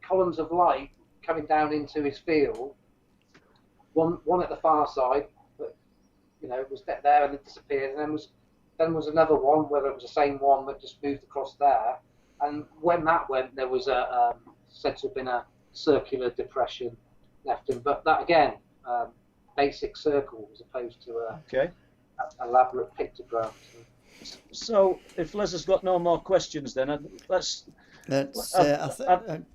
columns of light coming down into his field. One at the far side, but you know, it was there and it disappeared, and then was another one, whether it was the same one that just moved across there. And when that went, there was said to have been a circular depression left in. But that again, basic circle as opposed to a elaborate pictogram. So if Les has got no more questions, then let's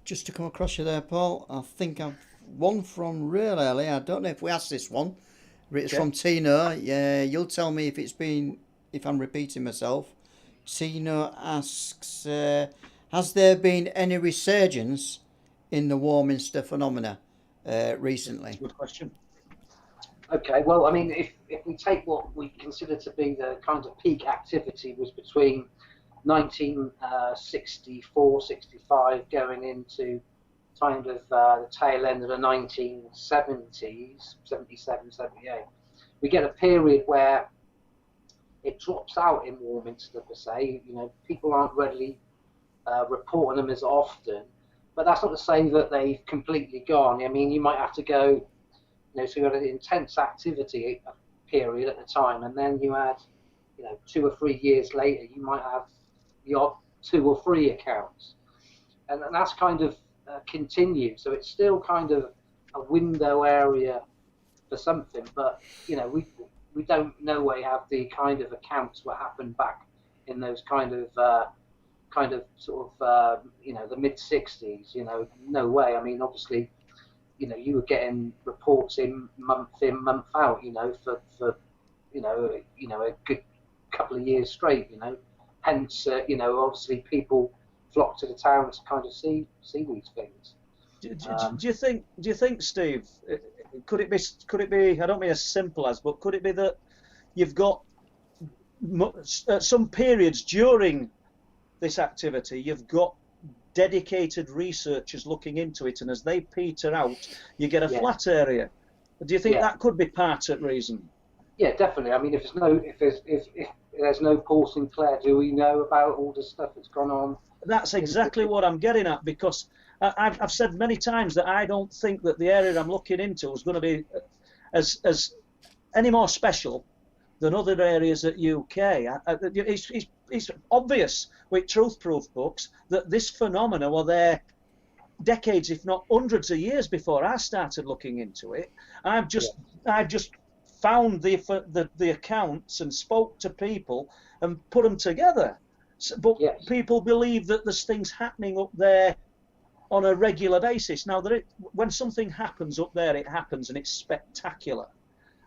just to come across you there, Paul. I think I've one from real early. I don't know if we asked this one. It's from Tino. Yeah, you'll tell me if I'm repeating myself. Tino asks, has there been any resurgence in the Warminster phenomena recently? Good question. Okay, well, I mean, if we take what we consider to be the kind of peak activity was between 1964, 65 going into kind of the tail end of the 1970s, 77, 78, we get a period where it drops out in Warminster per se. You know, people aren't readily reporting them as often, but that's not to say that they've completely gone. I mean, you might have to go, you know, so you had an intense activity period at the time, and then you had, you know, 2 or 3 years later, you might have the odd 2 or 3 accounts, and that's kind of continued. So it's still kind of a window area for something, but you know, we don't no way have the kind of accounts what happened back in those kind of sort of you know, the mid 60s. You know, no way. I mean, obviously, you know, you were getting reports in, month out. You know, for you know a good couple of years straight. You know, hence you know, obviously people flock to the town to kind of see these things. Do you think, Steve? Could it be? I don't mean as simple as, but could it be that you've got some periods during this activity, you've got dedicated researchers looking into it, and as they peter out, you get a flat area. Do you think that could be part of the reason? Yeah, definitely. I mean, if there's no Paul Sinclair, do we know about all the stuff that's gone on? That's exactly what I'm getting at, because I've said many times that I don't think that the area I'm looking into is going to be as any more special than other areas at UK. It's obvious with truth proof books that this phenomena were there decades, if not hundreds of years before I started looking into it. I've just found the accounts and spoke to people and put them together. But people believe that there's things happening up there on a regular basis. Now, when something happens up there, it happens, and it's spectacular.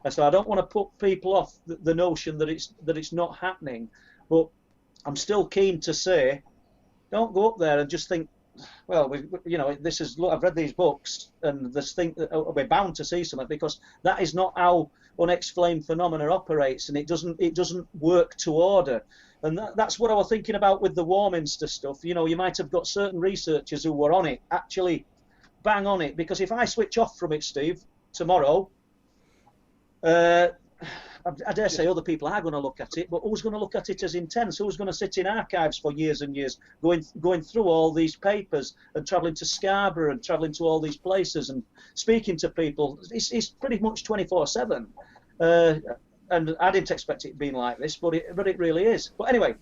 And so I don't want to put people off the notion that it's not happening, but I'm still keen to say, don't go up there and just think, well, you know, this is, look, I've read these books, and this thing that we're bound to see something, because that is not how unexplained phenomena operates, and it doesn't work to order. And that's what I was thinking about with the Warminster stuff. You know, you might have got certain researchers who were on it, actually bang on it, because if I switch off from it, Steve, tomorrow, I dare say other people are going to look at it, but who's going to look at it as intense? Who's going to sit in archives for years and years, going through all these papers and travelling to Scarborough and travelling to all these places and speaking to people? It's pretty much 24/7. And I didn't expect it being like this, but it really is. But anyway,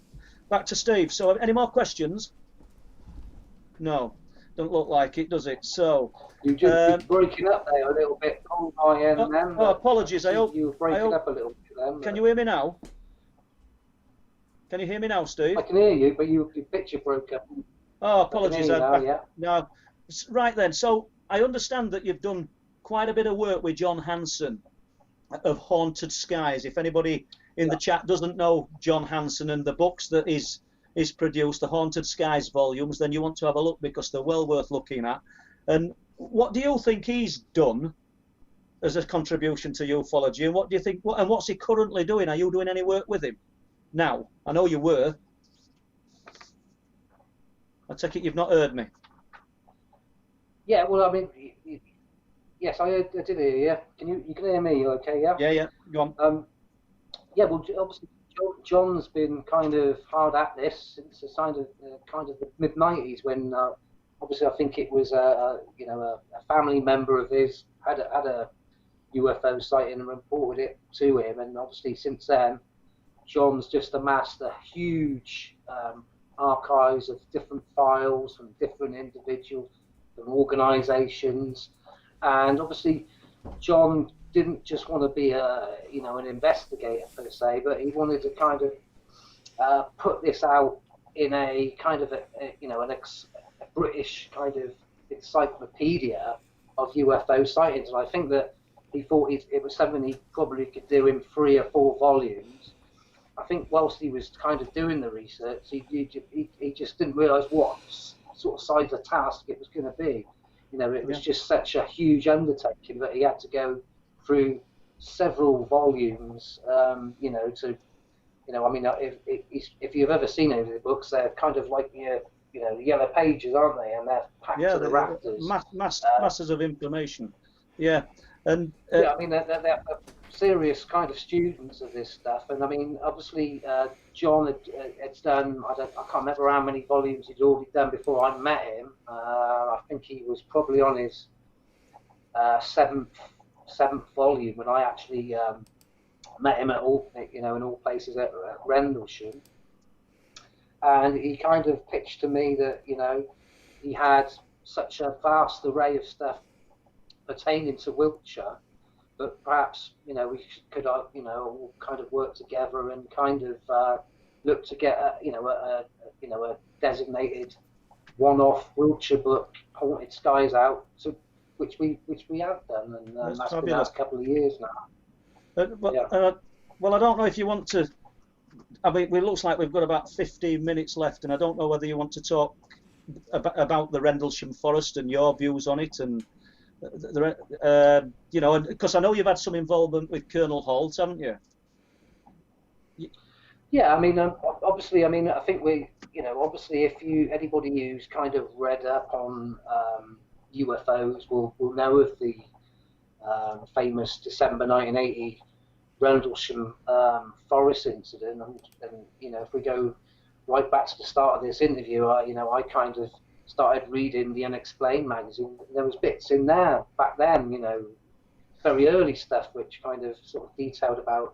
back to Steve. So, any more questions? No, don't look like it, does it? So you're breaking up there a little bit on my end. Oh, apologies. I hope you were breaking up a little bit then. Can you hear me now? Can you hear me now, Steve? I can hear you, but your picture broke up. Oh, apologies. No. Right then. So I understand that you've done quite a bit of work with John Hanson of Haunted Skies. If anybody in the chat doesn't know John Hanson and the books that is produced, the Haunted Skies volumes, then you want to have a look, because they're well worth looking at. And what do you think he's done as a contribution to ufology, and what do you think, and what's he currently doing? Are you doing any work with him now? I know you were. I take it you've not heard me. Yeah, well, I mean, yes, I did hear you. You can hear me, okay? Yeah. Yeah. Go on. Yeah, well, obviously John's been kind of hard at this since the kind of the mid '90s, when obviously I think it was a family member of his had a UFO sighting and reported it to him, and obviously since then John's just amassed a huge archives of different files from different individuals, from organisations, and obviously John didn't just want to be an investigator per se, but he wanted to kind of put this out in a kind of a British kind of encyclopedia of UFO sightings, and I think that he thought it was something he probably could do in 3 or 4 volumes. I think whilst he was kind of doing the research, he just didn't realise what sort of size of task it was going to be. You know, it was just such a huge undertaking that he had to go through several volumes. I mean, if you've ever seen any of the books, they're kind of like your you know, the yellow pages, aren't they? And they're packed to the rafters. Masses of information. Yeah, and yeah, I mean, they're serious kind of students of this stuff. And I mean, obviously, John had done, I can't remember how many volumes he'd already done before I met him. I think he was probably on his seventh volume when I actually met him at all, you know, in all places at Rendlesham. And he kind of pitched to me that, you know, he had such a vast array of stuff pertaining to Wiltshire, but perhaps, you know, we could, you know, all kind of work together and kind of look to get, a designated one-off Wiltshire book, Haunted Skies, out, which we have done, and that's been out a couple of years now. Well, I don't know if you want to. I mean, it looks like we've got about 15 minutes left, and I don't know whether you want to talk about the Rendlesham Forest and your views on it, and you know, because I know you've had some involvement with Colonel Holt, haven't you? Yeah, I mean, obviously, I mean, I think obviously, if anybody who's kind of read up on UFOs will know of the famous December 1980 Rendlesham Forest incident, and you know, if we go right back to the start of this interview, I kind of started reading the Unexplained magazine. There was bits in there back then, you know, very early stuff, which kind of sort of detailed about,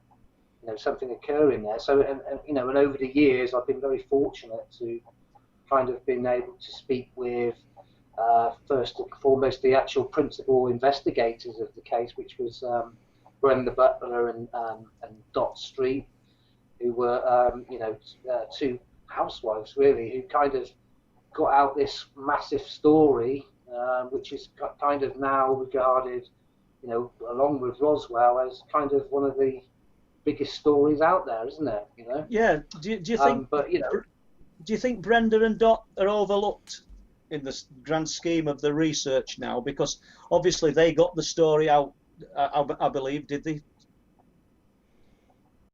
you know, something occurring there. So, and you know, and over the years, I've been very fortunate to kind of been able to speak with first and foremost the actual principal investigators of the case, which was Brenda Butler and Dot Street, who were, you know, two housewives really, who kind of got out this massive story, which is kind of now regarded, you know, along with Roswell, as kind of one of the biggest stories out there, isn't it? You know. Yeah. Do you think? But you know, do you think Brenda and Dot are overlooked in the grand scheme of the research now? Because obviously they got the story out. I believe, did they?